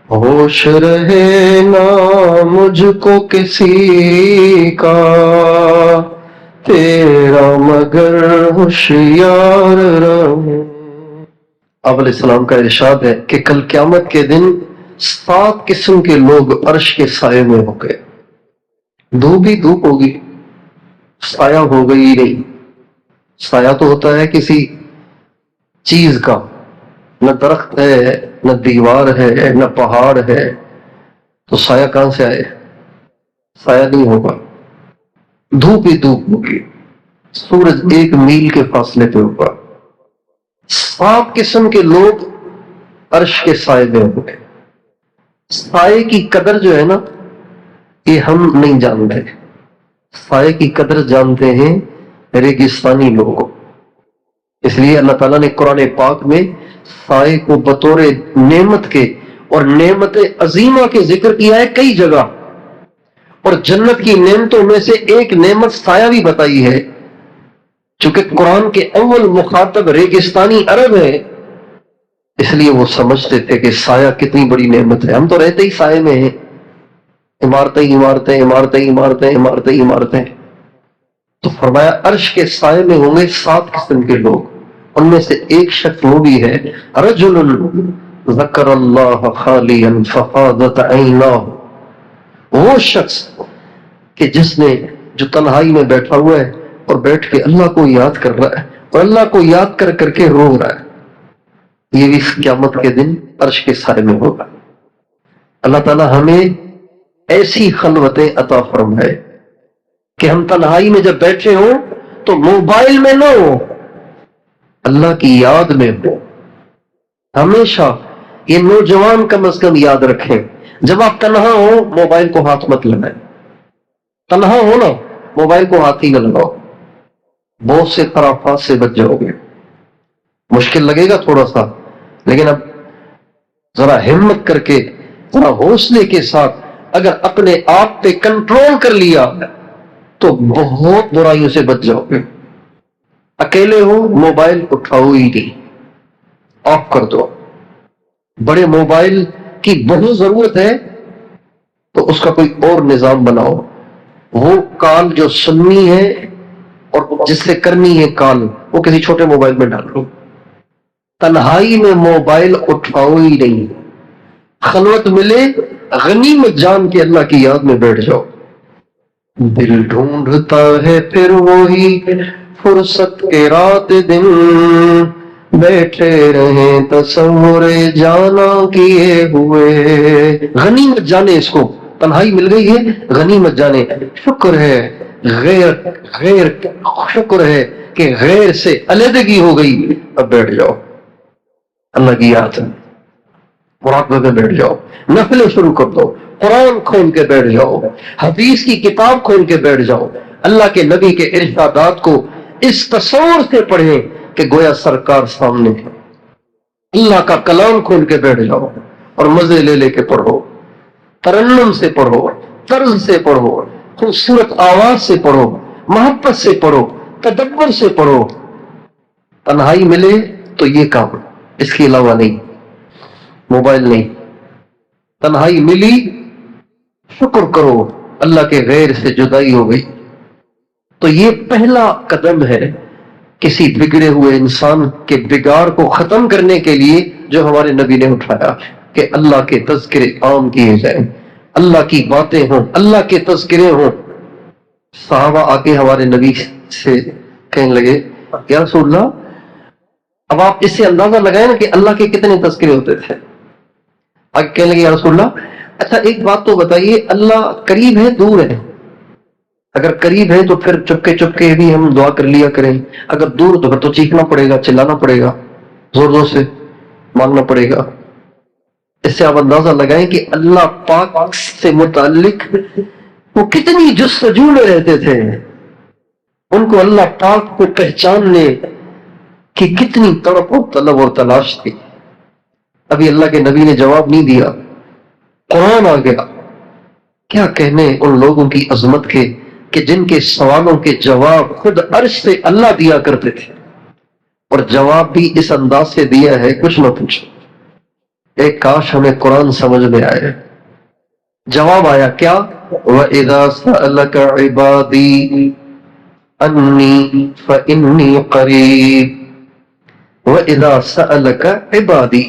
ہوش رہے نہ مجھ کو کسی کا، تیرا مگر ہوشیار رہوں. آپ علیہ السلام کا ارشاد ہے کہ کل قیامت کے دن 7 قسم کے لوگ عرش کے سائے میں ہوں گے. دھوپ بھی دھوپ ہوگی، سایہ ہوگا ہی نہیں. سایہ تو ہوتا ہے کسی چیز کا، نہ درخت ہے، نہ دیوار ہے، نہ پہاڑ ہے، تو سایہ کہاں سے آئے؟ سایہ نہیں ہوگا. دھوپ ہی دھوپ ہوگی، سورج 1 میل کے فاصلے پہ ہوگا. 7 قسم کے لوگ عرش کے سائے میں ہوں گے. سائے کی قدر جو ہے نا، یہ ہم نہیں جانتے. سائے کی قدر جانتے ہیں ریگستانی لوگ. اس لیے اللہ تعالیٰ نے قرآن پاک میں سائے کو بطور نعمت کے اور نعمت عظیمہ کے ذکر کیا ہے کئی جگہ، اور جنت کی نعمتوں میں سے ایک نعمت سایہ بھی بتائی ہے. چونکہ قرآن کے اول مخاطب ریگستانی عرب ہے، اس لیے وہ سمجھتے تھے کہ سایہ کتنی بڑی نعمت ہے. ہم تو رہتے ہی سائے میں ہیں، عمارتیں عمارتیں عمارتیں عمارتیں عمارتیں عمارتیں. تو فرمایا عرش کے سائے میں ہوں گے 7 قسم کے لوگ. ان میں سے ایک شخص وہ بھی ہے رجل ذکر اللہ خالیا ففاضت عیناہ. وہ شخص کہ جس نے جو تنہائی میں بیٹھا ہوا ہے اور بیٹھ کے اللہ کو یاد کر رہا ہے اور اللہ کو یاد کر کر کے رو رہا ہے، یہ بھی قیامت کے دن عرش کے سائے میں ہوگا. اللہ تعالی ہمیں ایسی خلوتیں عطا فرمائے کہ ہم تنہائی میں جب بیٹھے ہوں تو موبائل میں نہ ہو، اللہ کی یاد میں ہو. ہمیشہ یہ نوجوان کم از کم یاد رکھیں، جب آپ تنہا ہو موبائل کو ہاتھ مت لگائیں. تنہا ہو نا، موبائل کو ہاتھ ہی نہ لگاؤ، بہت سے خرافات سے بچ جاؤ گے. مشکل لگے گا تھوڑا سا، لیکن اب ذرا ہمت کر کے، ذرا حوصلے کے ساتھ اگر اپنے آپ پہ کنٹرول کر لیا تو بہت برائیوں سے بچ جاؤ گے. اکیلے ہو موبائل اٹھاؤ ہی نہیں، آف کر دو. بڑے موبائل کی بہت ضرورت ہے تو اس کا کوئی اور نظام بناؤ. وہ کال جو سننی ہے اور جس سے کرنی ہے کال، وہ کسی چھوٹے موبائل میں ڈال لو. تنہائی میں موبائل اٹھاؤ ہی نہیں. خلوت ملے غنیمت جان کے اللہ کی یاد میں بیٹھ جاؤ. دل ڈھونڈتا ہے پھر وہی فرصت کے رات دن بیٹھے رہیں تصور جانا کیے ہوئے. غنیمت جانے اس کو، تنہائی مل گئی ہے غنیمت جانے. شکر ہے غیر شکر ہے کہ غیر سے علیحدگی ہو گئی. اب بیٹھ جاؤ، اللہ کی یاد مراقبے میں بیٹھ جاؤ، نفلیں شروع کر دو، قرآن کھول کے بیٹھ جاؤ، حدیث کی کتاب کھول کے بیٹھ جاؤ، اللہ کے نبی کے ارشادات کو اس تصور سے پڑھیں کہ گویا سرکار سامنے ہے. اللہ کا کلام کھول کے بیٹھ جاؤ اور مزے لے لے کے پڑھو، ترنم سے پڑھو، طرز سے پڑھو، خوبصورت آواز سے پڑھو، محبت سے پڑھو، تدبر سے پڑھو. تنہائی ملے تو یہ کام، اس کے علاوہ نہیں. موبائل نہیں. تنہائی ملی، شکر کرو اللہ کے غیر سے جدائی ہو گئی. تو یہ پہلا قدم ہے کسی بگڑے ہوئے انسان کے بگاڑ کو ختم کرنے کے لیے جو ہمارے نبی نے اٹھایا کہ اللہ کے تذکرے عام کیے جائیں، اللہ کی باتیں ہوں، اللہ کے تذکرے ہوں. صحابہ آ کے ہمارے نبی سے کہنے لگے یا رسول اللہ، اب آپ اس سے اندازہ لگائیں نا کہ اللہ کے کتنے تذکرے ہوتے تھے. آگے کہنے لگے یا رسول اللہ، اچھا ایک بات تو بتائیے، اللہ قریب ہے دور ہے؟ اگر قریب ہے تو پھر چپکے چپکے بھی ہم دعا کر لیا کریں، اگر دور تو پھر تو چیخنا پڑے گا، چلانا پڑے گا، زور زور سے مانگنا پڑے گا. اس سے آپ اندازہ لگائیں کہ اللہ پاک سے متعلق وہ کتنی جستجو میں رہتے تھے. ان کو اللہ پاک کو پہچاننے کی کتنی تڑپ اور طلب اور تلاش تھی. ابھی اللہ کے نبی نے جواب نہیں دیا، قرآن آ گیا. کیا کہنے ان لوگوں کی عظمت کے کہ جن کے سوالوں کے جواب خود عرش سے اللہ دیا کرتے تھے، اور جواب بھی اس انداز سے دیا ہے کچھ نہ پوچھو. ایک کاش ہمیں قرآن سمجھ میں آئے. جواب آیا کیا؟ وَإِذَا سَأَلَكَ عِبَادِي أَنِّي فَإِنِّي قَرِيبٌ. وَإِذَا سَأَلَكَ عِبَادِي،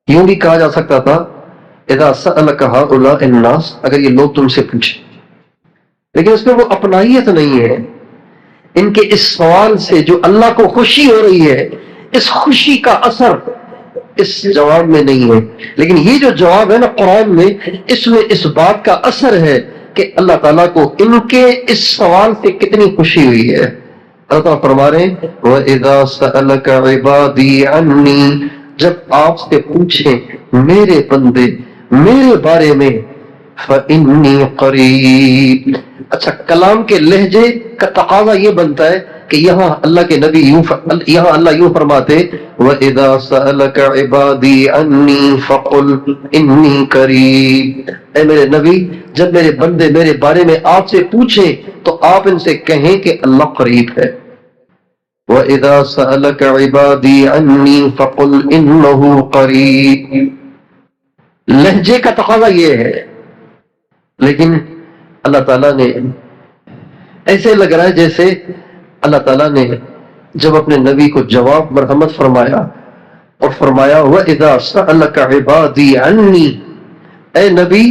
یوں بھی کہا جا سکتا تھا اذا سألک هؤلاء الناس، اگر یہ لوگ تم سے پوچھیں. لیکن اس میں وہ اپنائیت نہیں ہے. ان کے اس سوال سے جو اللہ کو خوشی ہو رہی ہے، اس خوشی کا اثر اس جواب میں نہیں ہے. لیکن یہ جو جواب ہے نا قرآن میں، اس میں اس بات کا اثر ہے کہ اللہ تعالیٰ کو ان کے اس سوال سے کتنی خوشی ہوئی ہے. اللہ تعالیٰ فرما رہے ہیں وَإِذَا سَأَلَكَ عِبَادِي عَنِّي، جب آپ سے پوچھیں میرے بندے میرے بارے میں، فَإِنِّي قَرِيبٌ. اچھا، کلام کے لہجے کا تقاضا یہ بنتا ہے کہ یہاں اللہ کے نبی یہاں اللہ یوں فرماتے وَإِذَا سَأَلَكَ عِبَادِي عَنِّي فَقُلْ إِنِّي قَرِيبٌ. اے میرے نبی، جب میرے بندے میرے بارے میں آپ سے پوچھیں تو آپ ان سے کہیں کہ اللہ قریب ہے. وَإِذَا سَأَلَكَ عِبَادِي عَنِّي فَقُلْ إِنَّهُ قَرِيبٌ. لہجے کا تقاضا یہ ہے. لیکن اللہ تعالیٰ نے ایسے لگ رہا ہے جیسے اللہ تعالیٰ نے جب اپنے نبی کو جواب مرحمت فرمایا اور فرمایا وَإِذَا سَأَلَكَ عِبَادِي عَنِّي، اے نبی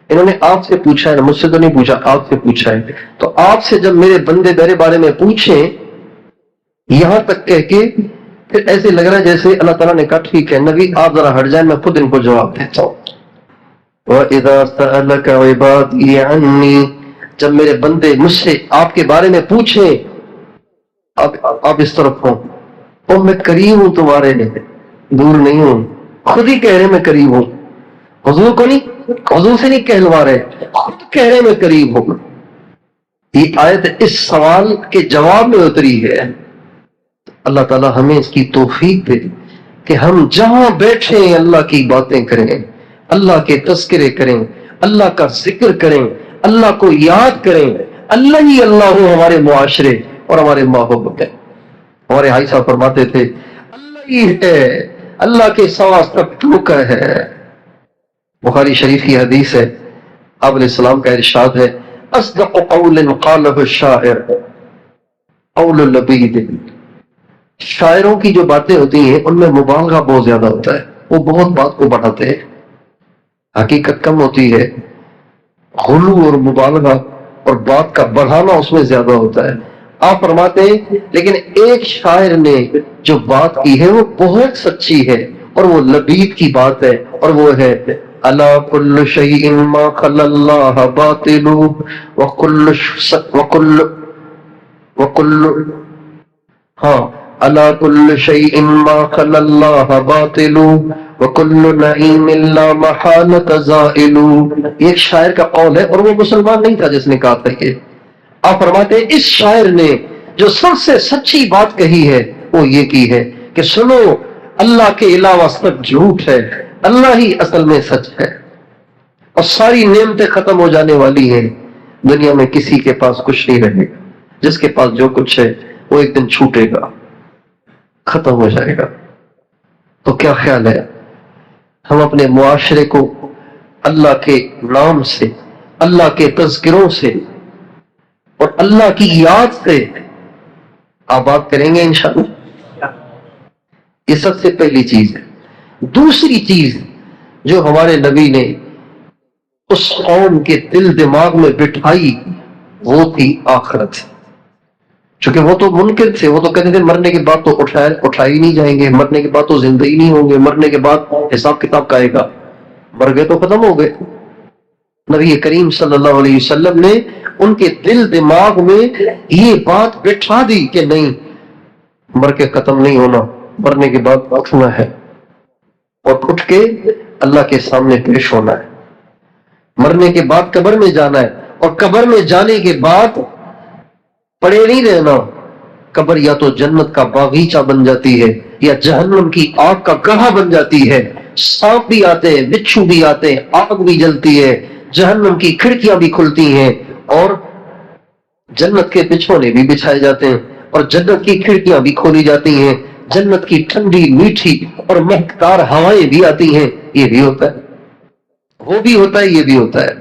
انہوں نے آپ سے پوچھا ہے، مجھ سے تو نہیں پوچھا، آپ سے پوچھا ہے، تو آپ سے جب میرے بندے میرے بارے میں پوچھیں یہاں تک کہہ کے پھر ایسے لگ رہا ہے جیسے اللہ تعالیٰ نے کہا ٹھیک ہے نبی آپ ذرا ہٹ جائیں، میں خود ان کو جواب دیتا ہوں. وَإِذَا سَأَلَكَ عِبَادِي عَنِّي، جب میرے بندے مجھ سے آپ کے بارے میں پوچھیں، آپ اس طرف ہوں، اور میں قریب ہوں، تمہارے دور نہیں ہوں. خود ہی کہہ رہے میں قریب ہوں، حضور کو نہیں، حضور سے نہیں کہلوا رہے، خود کہہ رہے میں قریب ہوں. یہ آیت اس سوال کے جواب میں اتری ہے. اللہ تعالیٰ ہمیں اس کی توفیق دے کہ ہم جہاں بیٹھیں اللہ کی باتیں کریں، اللہ کے تذکرے کریں، اللہ کا ذکر کریں، اللہ کو یاد کریں. اللہ ہی اللہ ہو ہمارے معاشرے اور ہمارے ماحول میں. ہمارے بھائی صاحب فرماتے تھے اللہ ہی ہے، اللہ کے سوا سب ٹھوکا ہے. بخاری شریف کی حدیث ہے، آپ علیہ السلام کا ارشاد ہے اصدق قول قالہ الشاعر قول اللبید. شاعروں کی جو باتیں ہوتی ہیں ان میں مبالغہ بہت زیادہ ہوتا ہے، وہ بہت بات کو بڑھاتے ہیں، حقیقت کم ہوتی ہے. غلو اور مبالغہ اور بات کا بڑھانا اس میں زیادہ ہوتا ہے. آپ فرماتے ہیں لیکن ایک شاعر نے جو بات کی ہے وہ بہت سچی ہے اور وہ لبید کی بات ہے، اور وہ ہے الا کل شیء ما خلا اللہ باطل وکل ہاں الا کل شیء ما خلا اللہ باطل وکل نعیم لا محالۃ زائل. یہ ایک شاعر کا قول ہے اور وہ مسلمان نہیں تھا جس نے کہا تھا. یہ آپ فرماتے ہیں اس شاعر نے جو سب سے سچی بات کہی ہے وہ یہ کی ہے کہ سنو اللہ کے علاوہ سب جھوٹ ہے، اللہ ہی اصل میں سچ ہے، اور ساری نعمتیں ختم ہو جانے والی ہیں، دنیا میں کسی کے پاس کچھ نہیں رہے گا، جس کے پاس جو کچھ ہے وہ ایک دن چھوٹے گا، ختم ہو جائے گا. تو کیا خیال ہے ہم اپنے معاشرے کو اللہ کے نام سے، اللہ کے تذکروں سے اور اللہ کی یاد سے آباد کریں گے انشاءاللہ؟ یہ سب سے پہلی چیز ہے. دوسری چیز جو ہمارے نبی نے اس قوم کے دل دماغ میں بٹھائی وہ تھی آخرت. چونکہ وہ تو منکر تھے، وہ تو کہتے تھے مرنے کے بعد تو اٹھائے ہی نہیں جائیں گے، مرنے کے بعد تو زندہ ہی نہیں ہوں گے، مرنے کے بعد حساب کتاب کا آئے گا، مر گئے تو ختم ہو گئے. نبی کریم صلی اللہ علیہ وسلم نے ان کے دل دماغ میں یہ بات بٹھا دی کہ نہیں، مر کے ختم نہیں ہونا، مرنے کے بعد اٹھنا ہے اور اٹھ کے اللہ کے سامنے پیش ہونا ہے. مرنے کے بعد قبر میں جانا ہے اور قبر میں جانے کے بعد پڑے نہیں رہنا. قبر یا تو جنت کا باغیچہ بن جاتی ہے یا جہنم کی آگ کا گڑھا بن جاتی ہے. سانپ بھی آتے ہیں، بچھو بھی آتے ہیں، آگ بھی جلتی ہے، جہنم کی کھڑکیاں بھی کھلتی ہیں اور جنت کے بچھونے بھی بچھائے جاتے ہیں اور جنت کی کھڑکیاں بھی کھولی جاتی ہیں، جنت کی ٹھنڈی میٹھی اور مہکدار ہوائیں بھی آتی ہیں. یہ بھی ہوتا ہے، وہ بھی ہوتا ہے، یہ بھی ہوتا ہے.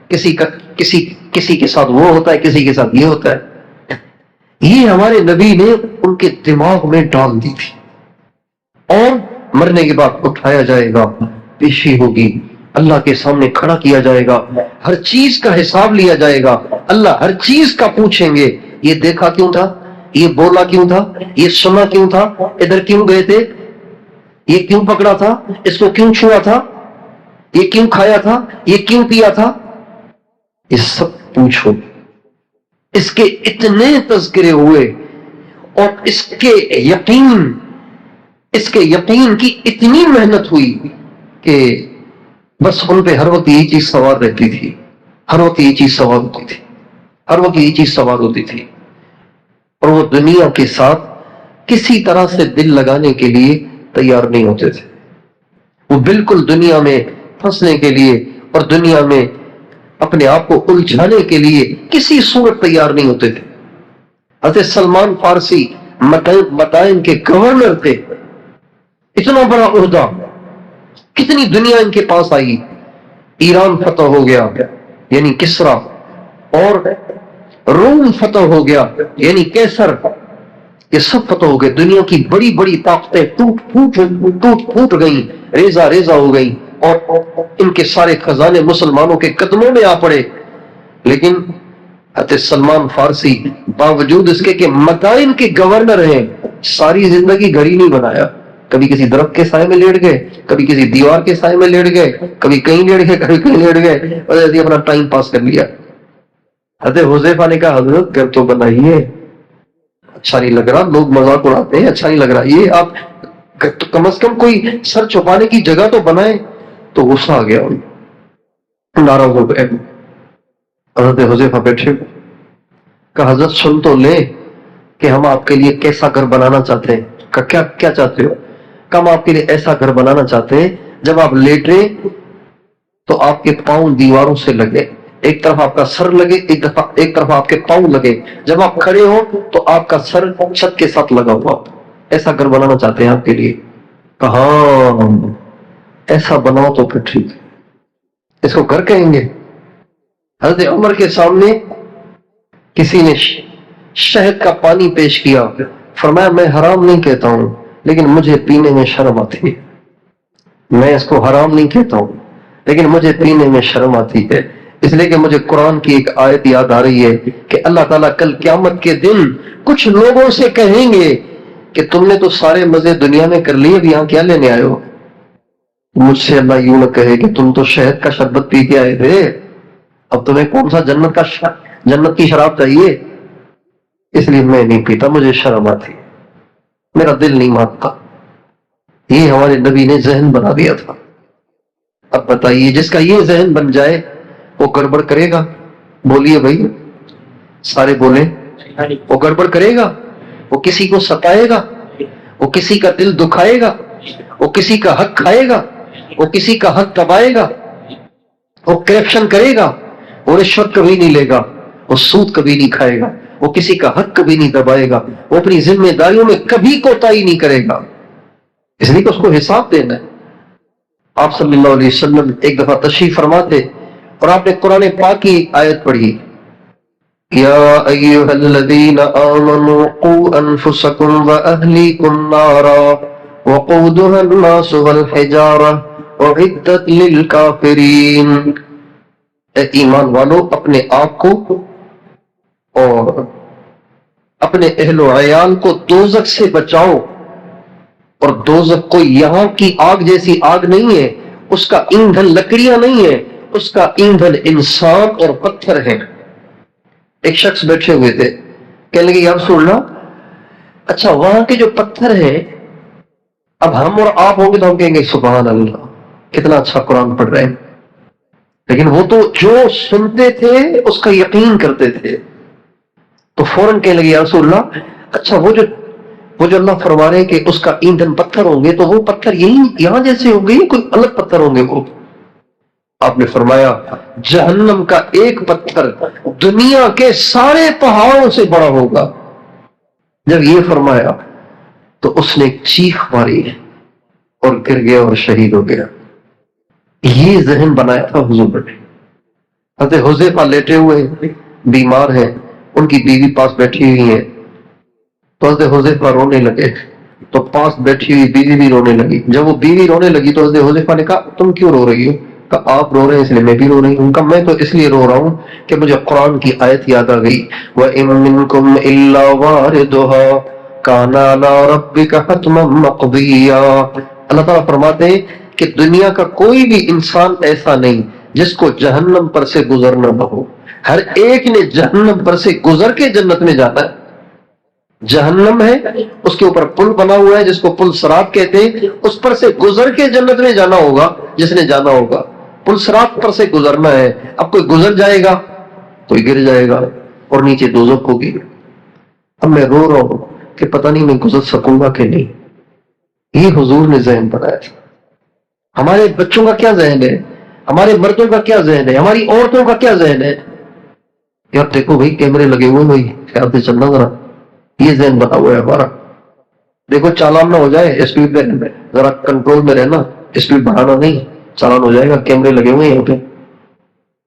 کسی کے ساتھ وہ ہوتا ہے، کسی کے ساتھ یہ ہوتا ہے. یہ ہمارے نبی نے ان کے دماغ میں ڈال دی تھی. اور مرنے کے بعد اٹھایا جائے گا، پیشی ہوگی، اللہ کے سامنے کھڑا کیا جائے گا، ہر چیز کا حساب لیا جائے گا، اللہ ہر چیز کا پوچھیں گے. یہ دیکھا کیوں تھا، یہ بولا کیوں تھا، یہ سنا کیوں تھا، ادھر کیوں گئے تھے، یہ کیوں پکڑا تھا، اس کو کیوں چھوا تھا، یہ کیوں کھایا تھا، یہ کیوں پیا تھا. یہ سب پوچھو. اس کے اتنے تذکرے ہوئے اور اس کے یقین کی اتنی محنت ہوئی کہ بس ان پہ ہر وقت یہی چیز سوار رہتی تھی، ہر وقت یہی چیز سوار ہوتی تھی، ہر وقت یہی چیز سوار ہوتی تھی. اور وہ دنیا کے ساتھ کسی طرح سے دل لگانے کے لیے تیار نہیں ہوتے تھے. وہ بالکل دنیا میں پھنسنے کے لیے اور دنیا میں اپنے آپ کو الجھانے کے لیے کسی صورت تیار نہیں ہوتے تھے. حضرت سلمان فارسی مدائن کے گورنر تھے، اتنا بڑا عہدہ، کتنی دنیا ان کے پاس آئی. ایران فتح ہو گیا یعنی کسرا، اور روم فتح ہو گیا یعنی کیسر. یہ سب فتح ہو گئے، دنیا کی بڑی بڑی طاقتیں ٹوٹ پھوٹ گئیں، ریزہ ریزہ ہو گئیں، اور ان کے سارے خزانے مسلمانوں کے قدموں میں آ پڑے. لیکن حضرت سلمان فارسی باوجود اس کے کہ مدائن کے گورنر ہیں، ساری زندگی گھر ہی نہیں بنایا. کبھی کسی درخت کے سائے میں لیٹ گئے، کبھی کسی دیوار کے سائے میں لیٹ گئے، کبھی کہیں لیٹ گئے، کبھی کہیں لیٹ گئے، اور ایسے اپنا ٹائم پاس کر لیا. حضرت حذیفہ نے کہا حضرت گھر تو بنائیے، اچھا نہیں لگ رہا، لوگ مذاق اڑاتے ہیں، اچھا نہیں لگ رہا، یہ آپ کم از کم کوئی سر چھپانے کی جگہ تو بنائیں. تو غصہ آ گیا، ناراض ہو گئے. حضرت حذیفہ بیٹھے، کہا حضرت سن تو لیں کہ ہم آپ کے لیے کیسا گھر بنانا چاہتے ہیں. کہا کیا چاہتے ہو؟ کہ ہم آپ کے لیے ایسا گھر بنانا چاہتے ہیں جب آپ لیٹیں تو آپ کے پاؤں دیواروں سے لگے، ایک طرف آپ کا سر لگے، ایک طرف آپ کے پاؤں لگے، جب آپ کھڑے ہو تو آپ کا سر چھت کے ساتھ لگا ہوا. ایسا گھر بنانا چاہتے ہیں آپ کے لیے. کہا ایسا بناؤ تو پھر ٹھیک ہے، اس کو گھر کہیں گے. حضرت عمر کے سامنے کسی نے شہد کا پانی پیش کیا، فرمایا میں حرام نہیں کہتا ہوں لیکن مجھے پینے میں شرم آتی ہے. میں اس کو حرام نہیں کہتا ہوں لیکن مجھے پینے میں شرم آتی ہے. اس لیے کہ مجھے قرآن کی ایک آیت یاد آ رہی ہے کہ اللہ تعالیٰ کل قیامت کے دن کچھ لوگوں سے کہیں گے کہ تم نے تو سارے مزے دنیا میں کر لیے، اب یہاں کیا لینے آئے ہو؟ مجھ سے اللہ یوں نہ کہے کہ تم تو شہد کا شربت پی کے آئے تھے، اب تمہیں کون سا جنت کی شراب چاہیے؟ اس لیے میں نہیں پیتا، مجھے شرم آتی، میرا دل نہیں مانتا۔ یہ ہمارے نبی نے ذہن بنا دیا تھا۔ اب بتائیے جس کا یہ ذہن بن جائے وہ گڑبڑ کرے گا؟ بولیے بھائی، سارے بولیں، وہ گڑبڑ کرے گا؟ وہ کسی کو ستائے گا؟ وہ کسی کا دل دکھائے گا؟ وہ کسی کا حق کھائے گا؟ وہ کسی کا حق دبائے گا؟ وہ کرپشن کرے گا؟ وہ رشوت کبھی نہیں لے گا، وہ سود کبھی نہیں کھائے گا، وہ کسی کا حق کبھی نہیں دبائے گا، وہ اپنی ذمہ داریوں میں کبھی کوتاہی نہیں کرے گا، اس لیے کہ اس کو حساب دینا ہے۔ آپ صلی اللہ علیہ وسلم ایک دفعہ تشریف فرما تھے اور آپ نے قرآن پاک کی آیت پڑھی، یا ایھا الذین آمنوا قوا انفسکم واہلیکم نارا وقودها الناس والحجارہ اعدت للکافرین۔ اے ایمان والو، اپنے آپ کو اور اپنے اہل و عیال کو دوزخ سے بچاؤ، اور دوزخ کوئی یہاں کی آگ جیسی آگ نہیں ہے، اس کا ایندھن لکڑیاں نہیں ہے، اس کا ایندھن انسان اور پتھر ہے۔ ایک شخص بیٹھے ہوئے تھے، کہنے لگے یا رسول اللہ، اچھا وہاں کے جو پتھر ہیں، اب ہم اور آپ ہوں گے تو ہم کہیں گے سبحان اللہ کتنا اچھا قرآن پڑھ رہے ہیں، لیکن وہ تو جو سنتے تھے اس کا یقین کرتے تھے۔ تو فوراً کہنے لگے یا رسول اللہ، اچھا وہ جو اللہ فرما رہے ہیں کہ اس کا ایندھن پتھر ہوں گے، تو وہ پتھر یہاں جیسے ہوں گے یا کوئی الگ پتھر ہوں گے؟ وہ آپ نے فرمایا جہنم کا ایک پتھر دنیا کے سارے پہاڑوں سے بڑا ہوگا۔ جب یہ فرمایا تو اس نے ایک چیخ ماری اور گر گیا اور شہید ہو گیا۔ یہ ذہن بنایا تھا حضور نے۔ حضرت حذیفہ لیٹے ہوئے بیمار ہیں، ان کی بیوی پاس بیٹھی ہوئی ہے، تو حضرت حذیفہ رونے لگے، تو پاس بیٹھی ہوئی بیوی بھی رونے لگی۔ جب وہ بیوی رونے لگی تو حضرت حذیفہ نے کہا تم کیوں رو رہی ہو؟ کہا آپ رو رہے ہیں اس لیے میں بھی رو رہی ہوں۔ کہا میں تو اس لیے رو رہا ہوں کہ مجھے قرآن کی آیت یاد آ گئی، وَإِن مِّنكُمْ إِلَّا وَارِدُهَا كَانَ عَلَىٰ رَبِّكَ حَتْمًا مَّقْضِيًّا۔ اللہ تعالیٰ فرماتے ہیں کہ دنیا کا کوئی بھی انسان ایسا نہیں جس کو جہنم پر سے گزرنا نہ ہو، ہر ایک نے جہنم پر سے گزر کے جنت میں جانا ہے۔ جہنم ہے، اس کے اوپر پل بنا ہوا ہے جس کو پل صراط کہتے ہیں، اس پر سے گزر کے جنت میں جانا ہوگا جس نے جانا ہوگا۔ پل صراط پر سے گزرنا ہے، اب کوئی گزر جائے گا کوئی گر جائے گا اور نیچے دوزخ ہوگی۔ اب میں رو رہا ہوں کہ پتہ نہیں میں گزر سکوں گا کہ نہیں۔ یہ حضور نے ذہن بنایا تھا۔ ہمارے بچوں کا کیا ذہن ہے؟ ہمارے مردوں کا کیا ذہن ہے؟ ہماری عورتوں کا کیا ذہن ہے؟ یار دیکھو بھائی کیمرے لگے ہوئے، بھائی خیال سے چلنا ذرا، یہ ذہن بنا ہوا ہے ہمارا۔ دیکھو چالان نہ ہو جائے، اسپیڈ میں ذرا کنٹرول میں رہنا، اسپیڈ بڑھانا نہیں، چالان ہو جائے گا۔ کیمرے لگے ہوئے ہیں یہاں پہ،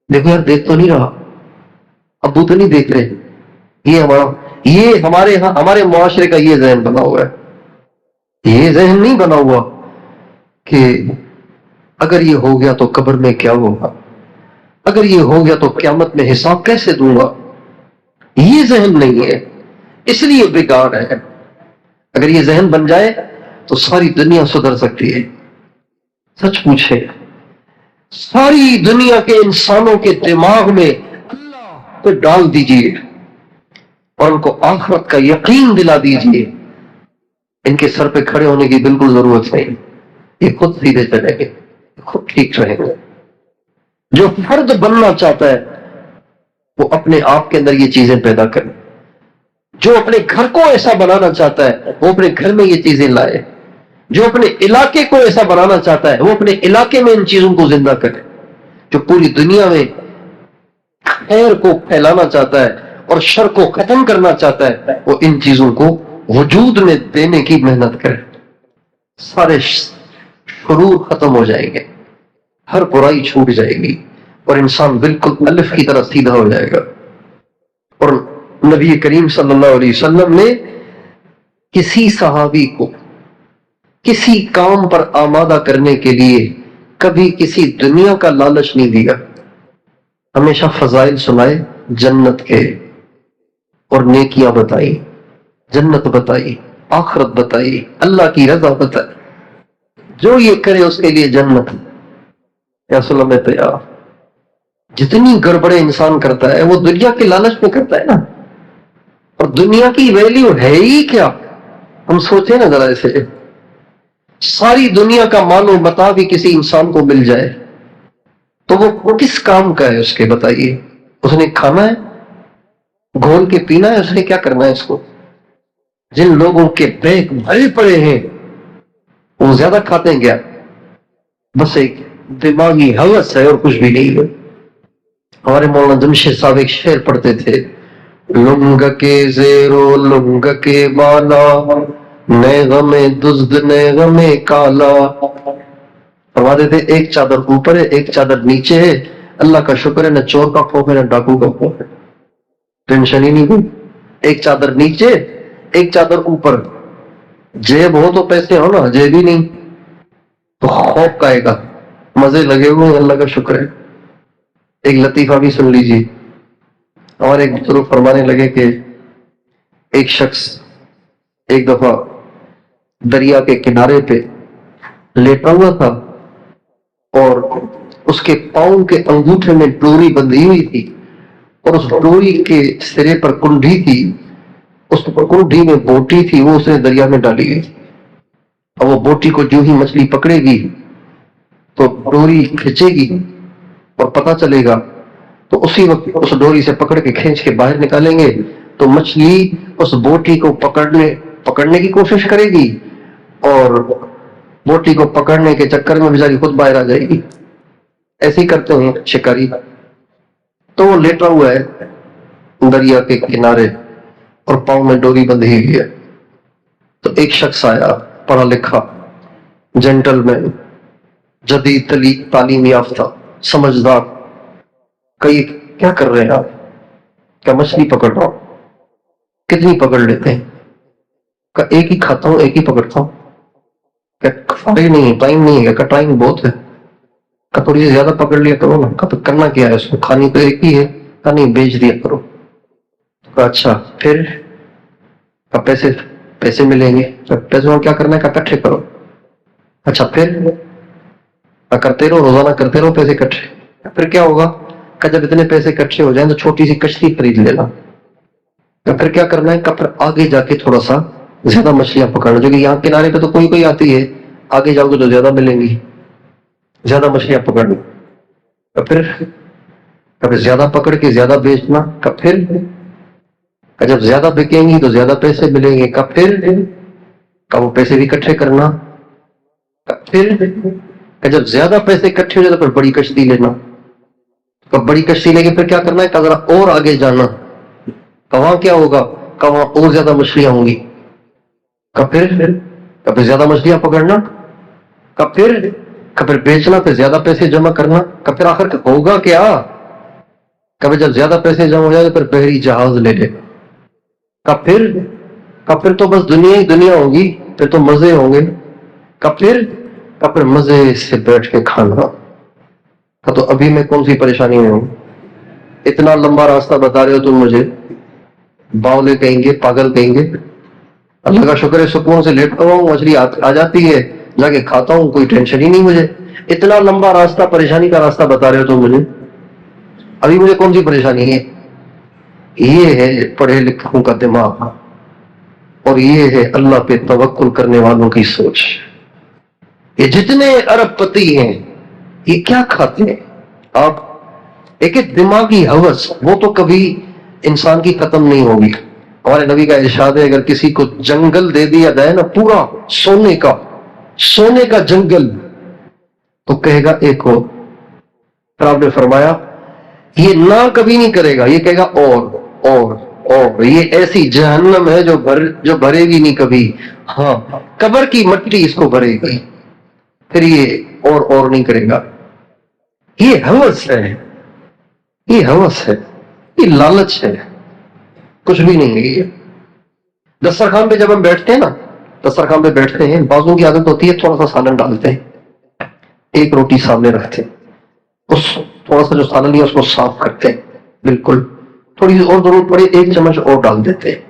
دیکھو یار دیکھ تو نہیں رہا، ابو تو نہیں دیکھ رہے۔ یہ ہمارے معاشرے کا یہ ذہن بنا ہوا ہے۔ یہ ذہن نہیں بنا ہوا کہ اگر یہ ہو گیا تو قبر میں کیا ہوگا، اگر یہ ہو گیا تو قیامت میں حساب کیسے دوں گا۔ یہ ذہن نہیں ہے، اس لیے بگاڑ ہے۔ اگر یہ ذہن بن جائے تو ساری دنیا سدھر سکتی ہے۔ سچ پوچھے، ساری دنیا کے انسانوں کے دماغ میں اللہ کو ڈال دیجئے اور ان کو آخرت کا یقین دلا دیجئے، ان کے سر پہ کھڑے ہونے کی بالکل ضرورت نہیں، یہ خود سیدھے چلیں گے، خود ٹھیک رہیں گے۔ جو فرد بننا چاہتا ہے وہ اپنے آپ کے اندر یہ چیزیں پیدا کرے، جو اپنے گھر کو ایسا بنانا چاہتا ہے وہ اپنے گھر میں یہ چیزیں لائے، جو اپنے علاقے کو ایسا بنانا چاہتا ہے وہ اپنے علاقے میں ان چیزوں کو زندہ کرے، جو پوری دنیا میں خیر کو پھیلانا چاہتا ہے اور شر کو ختم کرنا چاہتا ہے وہ ان چیزوں کو وجود میں دینے کی محنت کرے۔ سارے شرور ختم ہو جائیں گے، ہر برائی چھوٹ جائے گی اور انسان بالکل الف کی طرح سیدھا ہو جائے گا۔ اور نبی کریم صلی اللہ علیہ وسلم نے کسی صحابی کو کسی کام پر آمادہ کرنے کے لیے کبھی کسی دنیا کا لالچ نہیں دیا۔ ہمیشہ فضائل سنائے جنت کے اور نیکیاں بتائی، جنت بتائی، آخرت بتائی، اللہ کی رضا بتائی، جو یہ کرے اس کے لیے جنت یا سلم تیار۔ جتنی گڑبڑے انسان کرتا ہے وہ دنیا کے لالچ میں کرتا ہے نا، اور دنیا کی ویلیو ہے ہی کیا؟ ہم سوچیں نا ذرا ایسے، ساری دنیا کا مال و متاع بھی کسی انسان کو مل جائے تو وہ کس کام کا ہے اس کے؟ بتائیے، اس نے کھانا ہے، گھول کے پینا ہے، اس نے کیا کرنا ہے اس کو؟ جن لوگوں کے پیٹ بھرے پڑے ہیں وہ زیادہ کھاتے ہیں کیا؟ بس ایک دماغی ہوس ہے اور کچھ بھی نہیں ہے۔ ہمارے مولانا جمشید صاحب ایک شعر پڑھتے تھے، لنگ کے زیرو لنگ کے بالا، نئے غم دزد نئے غم کالا۔ فرماتے تھے ایک چادر اوپر ہے، ایک چادر نیچے ہے، اللہ کا شکر ہے نہ چور کا خوف ہے نہ ڈاکو کا خوف ہے، ٹینشن ہی نہیں ہوئی۔ ایک چادر نیچے، ایک چادر اوپر، جیب ہو تو پیسے ہو نا، جیب ہی نہیں تو خوف کا ہے گا، مزے لگے ہوئے، اللہ کا شکر ہے۔ ایک لطیفہ بھی سن لیجیے، اور ایک بزرگ فرمانے لگے کہ ایک شخص ایک دفعہ دریا کے کنارے پہ لیٹا ہوا تھا اور اس کے پاؤں کے انگوٹھے میں ڈوری بندھی ہوئی تھی، اور اس ڈوری کے سرے پر کنڈھی تھی، اس کنڈھی میں بوٹی تھی، وہ اس نے دریا میں ڈالی گئی تھی۔ اور وہ بوٹی کو جو ہی مچھلی پکڑے گی تو ڈوری کھینچے گی اور پتہ چلے گا، تو اسی وقت اس ڈوری سے پکڑ کے کھینچ کے باہر نکالیں گے تو مچھلی اس بوٹی کو پکڑنے کی کوشش کرے گی، اور بوٹی کو پکڑنے کے چکر میں بیچاری خود باہر آ جائے گی۔ ایسے ہی کرتے ہیں شکاری۔ تو وہ لیٹا ہوا ہے دریا کے کنارے اور پاؤں میں ڈوری بندھی ہوئی ہے، تو ایک شخص آیا، پڑھا لکھا، جینٹل مین، جدید تعلیم یافتہ، سمجھدار، کئی کیا کر رہے ہیں آپ؟ کیا مچھلی پکڑ رہا ہوں؟ کتنی پکڑ لیتے ہیں؟ کہ ایک ہی کھاتا ہوں، ایک ہی پکڑتا ہوں۔ کہ فارغ نہیں ہے، ٹائم نہیں ہے؟ کہ ٹائم بہت ہے، کہ تھوڑی سی زیادہ پکڑ لیا کرو نا۔ کہ کرنا کیا ہے اس کو؟ کھانی تو ایک ہی ہے۔ کہ نہیں، بیچ دیا کرو۔ کہ اچھا پھر؟ کہ پیسے ملیں گے۔ کہ پیسوں کیا کرنا ہے؟ کہ اکٹھے کرو۔ اچھا پھر؟ کہ کرتے رہو، روزانہ کرتے رہو پیسے اکٹھے۔ پھر کیا ہوگا؟ کہ جب اتنے پیسے اکٹھے ہو جائیں تو چھوٹی سی کشتی خرید لینا۔ کہ پھر کیا کرنا ہے؟ کہ پھر آگے جا کے تھوڑا سا زیادہ مچھلیاں پکڑنا، جو کہ یہاں کنارے پہ تو کوئی آتی ہے، آگے جاؤ گے تو زیادہ ملیں گی، زیادہ مچھلیاں پکڑنی۔ کہ پھر زیادہ پکڑ کے زیادہ بیچنا۔ کہ پھر جب زیادہ بکیں گی تو زیادہ پیسے ملیں گے۔ کہ پھر وہ پیسے بھی اکٹھے کرنا۔ کہ پھر جب زیادہ پیسے اکٹھے ہو جائے تو پھر بڑی کشتی لینا۔ تو بڑی کشتی لے کے پھر کیا کرنا ہے؟ کہ ذرا اور آگے جانا۔ کہ وہاں کیا ہوگا؟ کہ وہاں اور زیادہ مچھلیاں ہوں گی۔ کہ پھر زیادہ مچھلیاں پکڑنا۔ کہ پھر بیچنا، پھر زیادہ پیسے جمع کرنا۔ کہ پھر آخر ہوگا کیا؟ کہ جب زیادہ پیسے جمع ہو جائے تو پھر بحری جہاز لے لے۔ کہ پھر تو بس دنیا ہی دنیا ہوگی، پھر تو مزے ہوں گے۔ کہ پھر مزے سے بیٹھ کے کھانا۔ تو ابھی میں کون سی پریشانی میں ہوں؟ اتنا لمبا راستہ بتا رہے ہو تم مجھے، باولے کہیں گے، پاگل کہیں گے۔ اللہ کا شکر ہے سکون سے لیٹتا ہوں، مچھلی آ جاتی ہے، جا کے کھاتا ہوں، کوئی ٹینشن ہی نہیں مجھے۔ اتنا لمبا راستہ، پریشانی کا راستہ بتا رہے ہو تم مجھے، ابھی مجھے کون سی پریشانی ہے؟ یہ ہے پڑھے لکھوں کا دماغ، اور یہ ہے اللہ پہ توکل کرنے والوں کی سوچ۔ یہ جتنے ارب پتی ہیں یہ کیا کھاتے ہیں؟ آپ ایک دماغی ہوس، وہ تو کبھی انسان کی ختم نہیں ہوگی۔ ہمارے نبی کا ارشاد ہے، اگر کسی کو جنگل دے دیا جائے نا، پورا سونے کا جنگل، تو کہے گا ایک ہو۔ پھر آپ نے فرمایا یہ نہ کبھی نہیں کرے گا، یہ کہے گا اور یہ ایسی جہنم ہے جو بھرے گی نہیں کبھی۔ ہاں، قبر کی مٹی اس کو بھرے گی، پھر یہ اور نہیں کرے گا۔ یہ ہوس ہے، یہ لالچ ہے، کچھ بھی نہیں ہے یہ۔ دسترخوان پہ جب ہم بیٹھتے ہیں، بعضوں کی عادت ہوتی ہے تھوڑا سا سالن ڈالتے ہیں، ایک روٹی سامنے رکھتے ہیں، اس تھوڑا سا جو سالن لیا اس کو صاف کرتے ہیں، بالکل تھوڑی سی اور ضرورت پڑے 1 چمچ اور ڈال دیتے ہیں.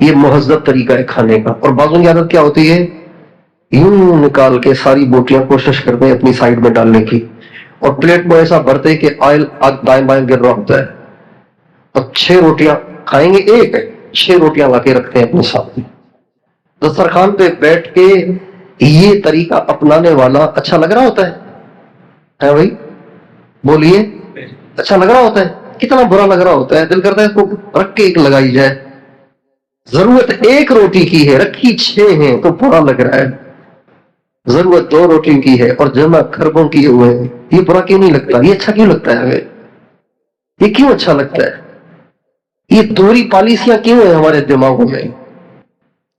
یہ مہذب طریقہ ہے کھانے کا. اور بعضوں کی عادت کیا ہوتی ہے، یوں نکال کے ساری بوٹیاں کوشش کرتے ہیں اپنی سائڈ میں ڈالنے کی، اور پلیٹ میں ایسا بھرتے کہ آئل دائیں بائیں گر رہا ہوتا ہے. اور 6 روٹیاں کھائیں گے، 6 روٹیاں لا کے رکھتے ہیں اپنے سامنے. دسترخوان پہ بیٹھ کے یہ طریقہ اپنانے والا اچھا لگ رہا ہوتا ہے بھائی؟ بولیے، اچھا لگ رہا ہوتا ہے؟ کتنا برا لگ رہا ہوتا ہے، دل کرتا ہے اس کو رکھ کے ایک لگائی جائے. ضرورت 1 روٹی کی ہے، رکھی 6 ہیں تو برا لگ رہا ہے. ضرورت 2 روٹی کی ہے اور جمع خربوں کیے ہوئے ہیں، یہ برا کیوں نہیں لگتا؟ یہ اچھا کیوں لگتا ہے ہمیں؟ یہ کیوں اچھا لگتا ہے؟ یہ دوہری پالیسیاں کیوں ہیں ہمارے دماغوں میں؟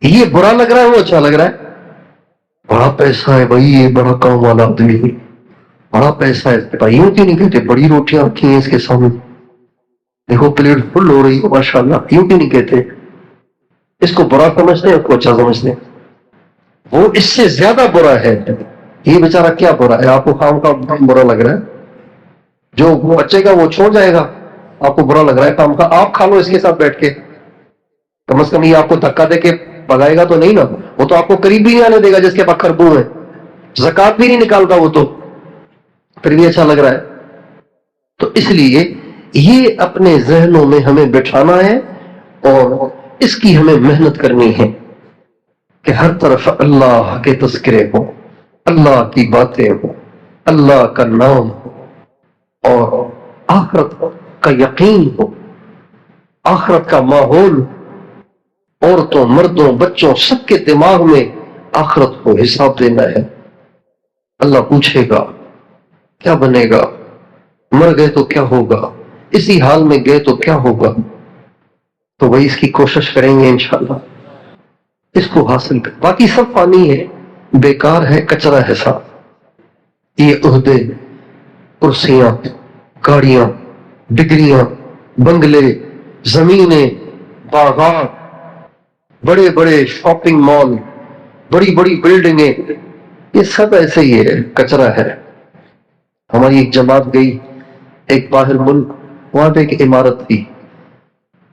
یہ برا لگ رہا ہے، وہ اچھا لگ رہا ہے. بڑا پیسہ ہے بھائی، یہ بڑا کام والا آدمی، بڑا پیسہ ہے بھائی. یوں کیوں نہیں کہتے بڑی روٹیاں رکھی ہیں اس کے سامنے، دیکھو پلیٹ فل ہو رہی ہے ماشاء اللہ، یوں کیوں نہیں کہتے؟ اس کو برا سمجھتے ہیں، اس کو اچھا سمجھتے ہیں. وہ اس سے زیادہ برا ہے. یہ بیچارہ کیا برا ہے؟ آپ کو کام کا برا لگ رہا ہے، جو وہ بچے گا وہ چھوڑ جائے گا. آپ کو برا لگ رہا ہے کام کا، آپ کھا لو اس کے ساتھ بیٹھ کے. کم از کم یہ آپ کو دھکا دے کے بگائے گا تو نہیں نا، وہ تو آپ کو قریب بھی نہیں آنے دے گا جس کے پاس خربو ہے. زکات بھی نہیں نکالتا وہ تو، پھر بھی اچھا لگ رہا ہے. تو اس لیے یہ اپنے ذہنوں میں ہمیں بٹھانا ہے اور اس کی ہمیں محنت کرنی ہے کہ ہر طرف اللہ کے تذکرے ہو، اللہ کی باتیں ہو، اللہ کا نام ہو، اور آخرت کا یقین ہو، آخرت کا ماحول. عورتوں، مردوں، بچوں سب کے دماغ میں آخرت کو حساب دینا ہے. اللہ پوچھے گا کیا بنے گا، مر گئے تو کیا ہوگا، اسی حال میں گئے تو کیا ہوگا. تو وہی اس کی کوشش کریں گے انشاءاللہ اس کو حاصل کر. باقی سب فانی ہے، بیکار ہے، کچرا ہے سب. یہ عہدے، کرسیاں، گاڑیاں، ڈگریاں، بنگلے، زمینیں، باغات، بڑے بڑے شاپنگ مال، بڑی بڑی بلڈنگیں، یہ سب ایسے ہی ہے، کچرا ہے. ہماری ایک جماعت گئی ایک باہر ملک، وہاں پہ ایک عمارت تھی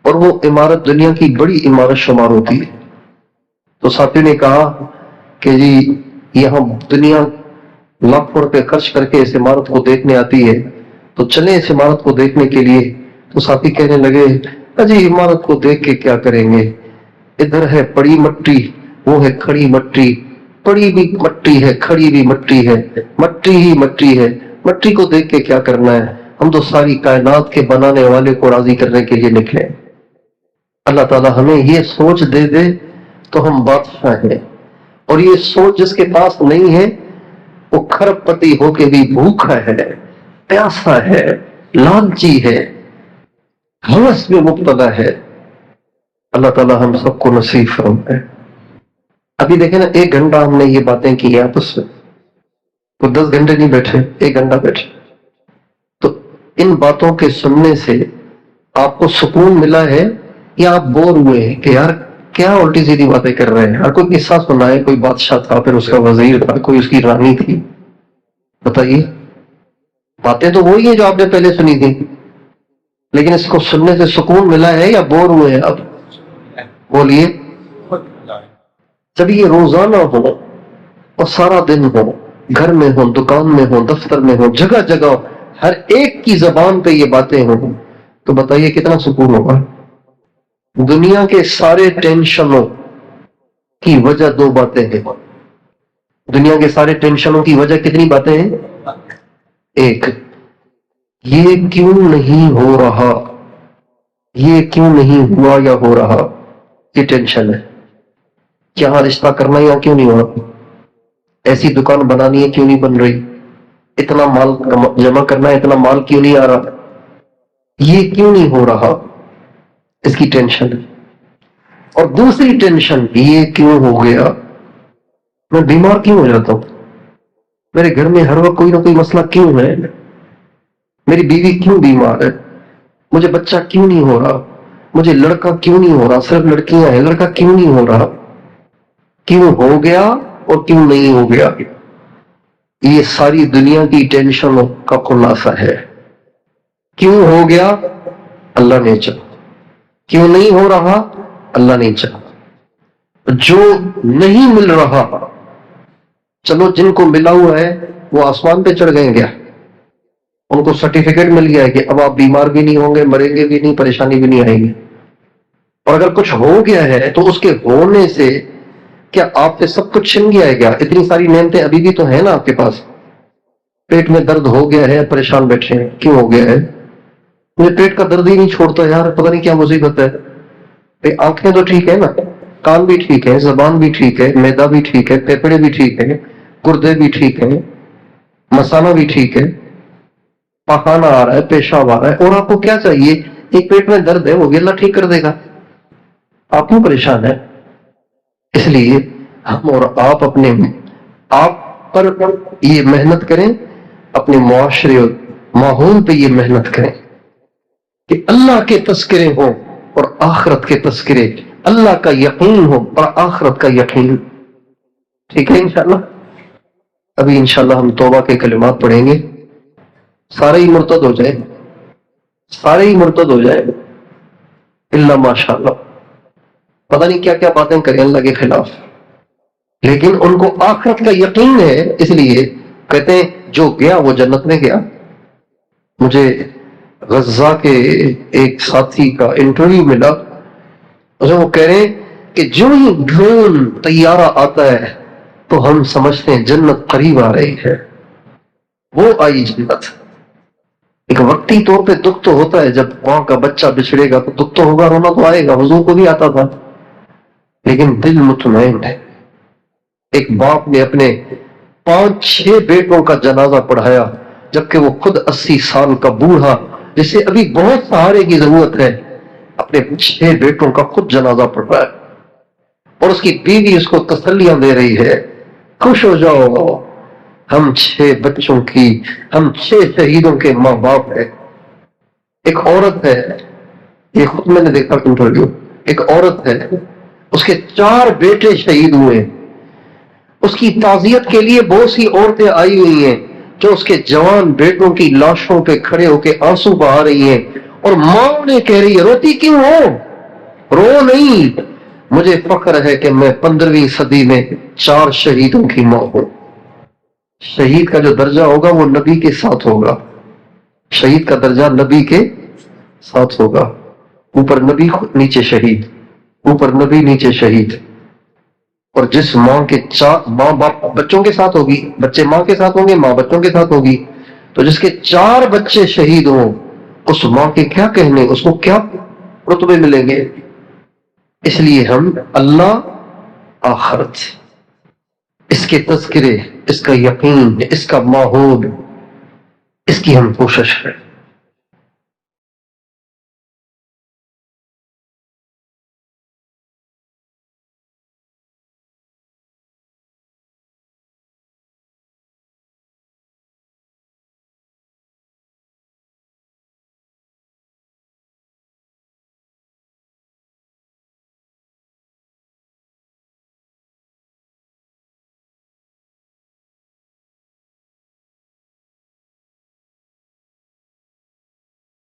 اور وہ عمارت دنیا کی بڑی عمارت شمار ہوتی ہے. تو ساتھی نے کہا کہ جی یہاں دنیا لاکھوں روپے خرچ کر کے اس عمارت کو دیکھنے آتی ہے، تو چلیں اس عمارت کو دیکھنے کے لیے. تو ساتھی کہنے لگے جی عمارت کو دیکھ کے کیا کریں گے، ادھر ہے پڑی مٹی، وہ ہے کھڑی مٹی، پڑی بھی مٹی ہے، کھڑی بھی مٹی ہے، مٹی ہی مٹی ہے، مٹی کو دیکھ کے کیا کرنا ہے، ہم تو ساری کائنات کے بنانے والے کو راضی کرنے کے لیے نکلے. اللہ تعالیٰ ہمیں یہ سوچ دے دے تو ہم بادشاہ ہیں. اور یہ سوچ جس کے پاس نہیں ہے وہ کھرب پتی ہو کے بھی بھوکا ہے، پیاسا ہے، لالچی ہے، ہوس میں مبتلا ہے. اللہ تعالیٰ ہم سب کو نصیب فرمائے. ابھی دیکھیں نا 1 گھنٹہ ہم نے یہ باتیں کی آپس میں، تو 10 گھنٹے نہیں بیٹھے، 1 گھنٹہ بیٹھے. تو ان باتوں کے سننے سے آپ کو سکون ملا ہے یا آپ بور ہوئے ہیں کہ یار کیا الٹی سیدھی باتیں کر رہے ہیں؟ ہر کوئی قصہ سنا ہے، کوئی بادشاہ تھا، پھر اس کا وزیر تھا، کوئی اس کی رانی تھی. بتائیے، باتیں تو وہی ہیں جو آپ نے پہلے سنی تھی، لیکن اس کو سننے سے سکون ملا ہے یا بور ہوئے ہیں اب؟ بولیے. جب یہ روزانہ ہو اور سارا دن ہو، گھر میں ہو، دکان میں ہو، دفتر میں ہو، جگہ جگہ ہر ایک کی زبان پہ یہ باتیں ہوں، تو بتائیے کتنا سکون ہوگا. دنیا کے سارے ٹینشنوں کی وجہ 2 باتیں ہیں. دنیا کے سارے ٹینشنوں کی وجہ کتنی باتیں ہیں؟ 1، یہ کیوں نہیں ہو رہا، یہ کیوں نہیں ہوا یا ہو رہا، یہ ٹینشن ہے. کیا رشتہ کرنا یا کیوں نہیں ہو رہا، ایسی دکان بنانی ہے کیوں نہیں بن رہی، اتنا مال جمع کرنا ہے اتنا مال کیوں نہیں آ رہا، یہ کیوں نہیں ہو رہا، اس کی ٹینشن ہے. اور دوسری ٹینشن یہ کیوں ہو گیا، میں بیمار کیوں ہو جاتا ہوں، میرے گھر میں ہر وقت کوئی نہ کوئی مسئلہ کیوں ہے، میری بیوی کیوں بیمار ہے، مجھے بچہ کیوں نہیں ہو رہا، مجھے لڑکا کیوں نہیں ہو رہا، صرف لڑکیاں ہیں، لڑکا کیوں نہیں ہو رہا، کیوں ہو گیا اور کیوں نہیں ہو گیا. یہ ساری دنیا کی ٹینشنوں کا خلاصہ ہے. کیوں ہو گیا؟ اللہ نے چاہا. کیوں نہیں ہو رہا؟ اللہ نے چاہا. جو نہیں مل رہا، چلو جن کو ملا ہوا ہے وہ آسمان پہ چڑھ گئے کیا؟ ان کو سرٹیفکیٹ مل گیا ہے کہ اب آپ بیمار بھی نہیں ہوں گے، مریں گے بھی نہیں، پریشانی بھی نہیں آئے گی. اور اگر کچھ ہو گیا ہے تو اس کے ہونے سے کیا آپ سے سب کچھ چھن گیا ہے کیا؟ اتنی ساری نعمتیں ابھی بھی تو ہیں نا آپ کے پاس. پیٹ میں درد ہو گیا ہے، پریشان بیٹھے ہیں. کیوں ہو گیا ہے؟ مجھے پیٹ کا درد ہی نہیں چھوڑتا یار، پتہ نہیں کیا مصیبت ہے. آنکھیں تو ٹھیک ہے نا، کان بھی ٹھیک ہے، زبان بھی ٹھیک ہے، معدہ بھی ٹھیک ہے، پھیپھڑے بھی ٹھیک ہے، گردے بھی ٹھیک ہیں، مثانہ بھی ٹھیک ہے، پخانہ آ رہا ہے، پیشاب آ رہا ہے، اور آپ کو کیا چاہیے؟ ایک پیٹ میں درد ہے وہ بھی اللہ ٹھیک کر دے گا. آپ کیوں پریشان ہیں؟ اس لیے ہم اور آپ پر یہ محنت کریں، اپنے معاشرے اور ماحول پہ یہ محنت کریں کہ اللہ کے تذکرے ہوں اور آخرت کے تذکرے، اللہ کا یقین ہو اور آخرت کا یقین. ٹھیک ہے انشاءاللہ. ابھی انشاءاللہ ہم توبہ کے کلمات پڑھیں گے. سارے ہی مرتد ہو جائے، سارے ہی مرتد ہو جائے اللہ ماشاءاللہ. پتہ نہیں کیا کیا باتیں کریں اللہ کے خلاف، لیکن ان کو آخرت کا یقین ہے، اس لیے کہتے ہیں جو گیا وہ جنت میں گیا. مجھے غزہ کے ایک ساتھی کا انٹرویو ملا، وہ کہہ رہے ہیں کہ جو ہی ڈرون طیارہ آتا ہے تو ہم سمجھتے ہیں جنت قریب آ رہی ہے. وہ آئی جنت. ایک وقتی طور پہ دکھ تو ہوتا ہے، جب ماں کا بچہ بچھڑے گا تو دکھ تو ہوگا، رونا تو آئے گا، حضور کو بھی آتا تھا، لیکن دل مطمئن ہے. ایک باپ نے اپنے 5-6 بیٹوں کا جنازہ پڑھایا، جبکہ وہ خود 80 سال کا بوڑھا جسے ابھی بہت سہارے کی ضرورت ہے، اپنے 6 بیٹوں کا خود جنازہ پڑھ رہا ہے. اور اس کی بیوی اس کو تسلیاں دے رہی ہے، خوش ہو جاؤ، ہم 6 بچوں کی، ہم 6 شہیدوں کے ماں باپ ہیں. ایک عورت ہے، یہ خود میں نے دیکھا انٹرویو، ایک عورت ہے، اس کے 4 بیٹے شہید ہوئے. اس کی تعزیت کے لیے بہت سی عورتیں آئی ہوئی ہیں جو اس کے جوان بیٹوں کی لاشوں پہ کھڑے ہو کے آنسو بہا رہی ہیں، اور ماں نے کہہ رہی ہے روتی کیوں ہو؟ رو نہیں، مجھے فخر ہے کہ میں 15ویں صدی میں 4 شہیدوں کی ماں ہوں. شہید کا جو درجہ ہوگا وہ نبی کے ساتھ ہوگا. شہید کا درجہ نبی کے ساتھ ہوگا. اوپر نبی نیچے شہید، اوپر نبی نیچے شہید. اور جس ماں کے ماں باپ بچوں کے ساتھ ہوگی، بچے ماں کے ساتھ ہوں گے، ماں بچوں کے ساتھ ہوگی، تو جس کے 4 بچے شہید ہوں اس ماں کے کیا کہنے، اس کو کیا رتبے ملیں گے. اس لیے ہم اللہ، آخرت، اس کے تذکرے، اس کا یقین، اس کا ماحول، اس کی ہم کوشش کریں.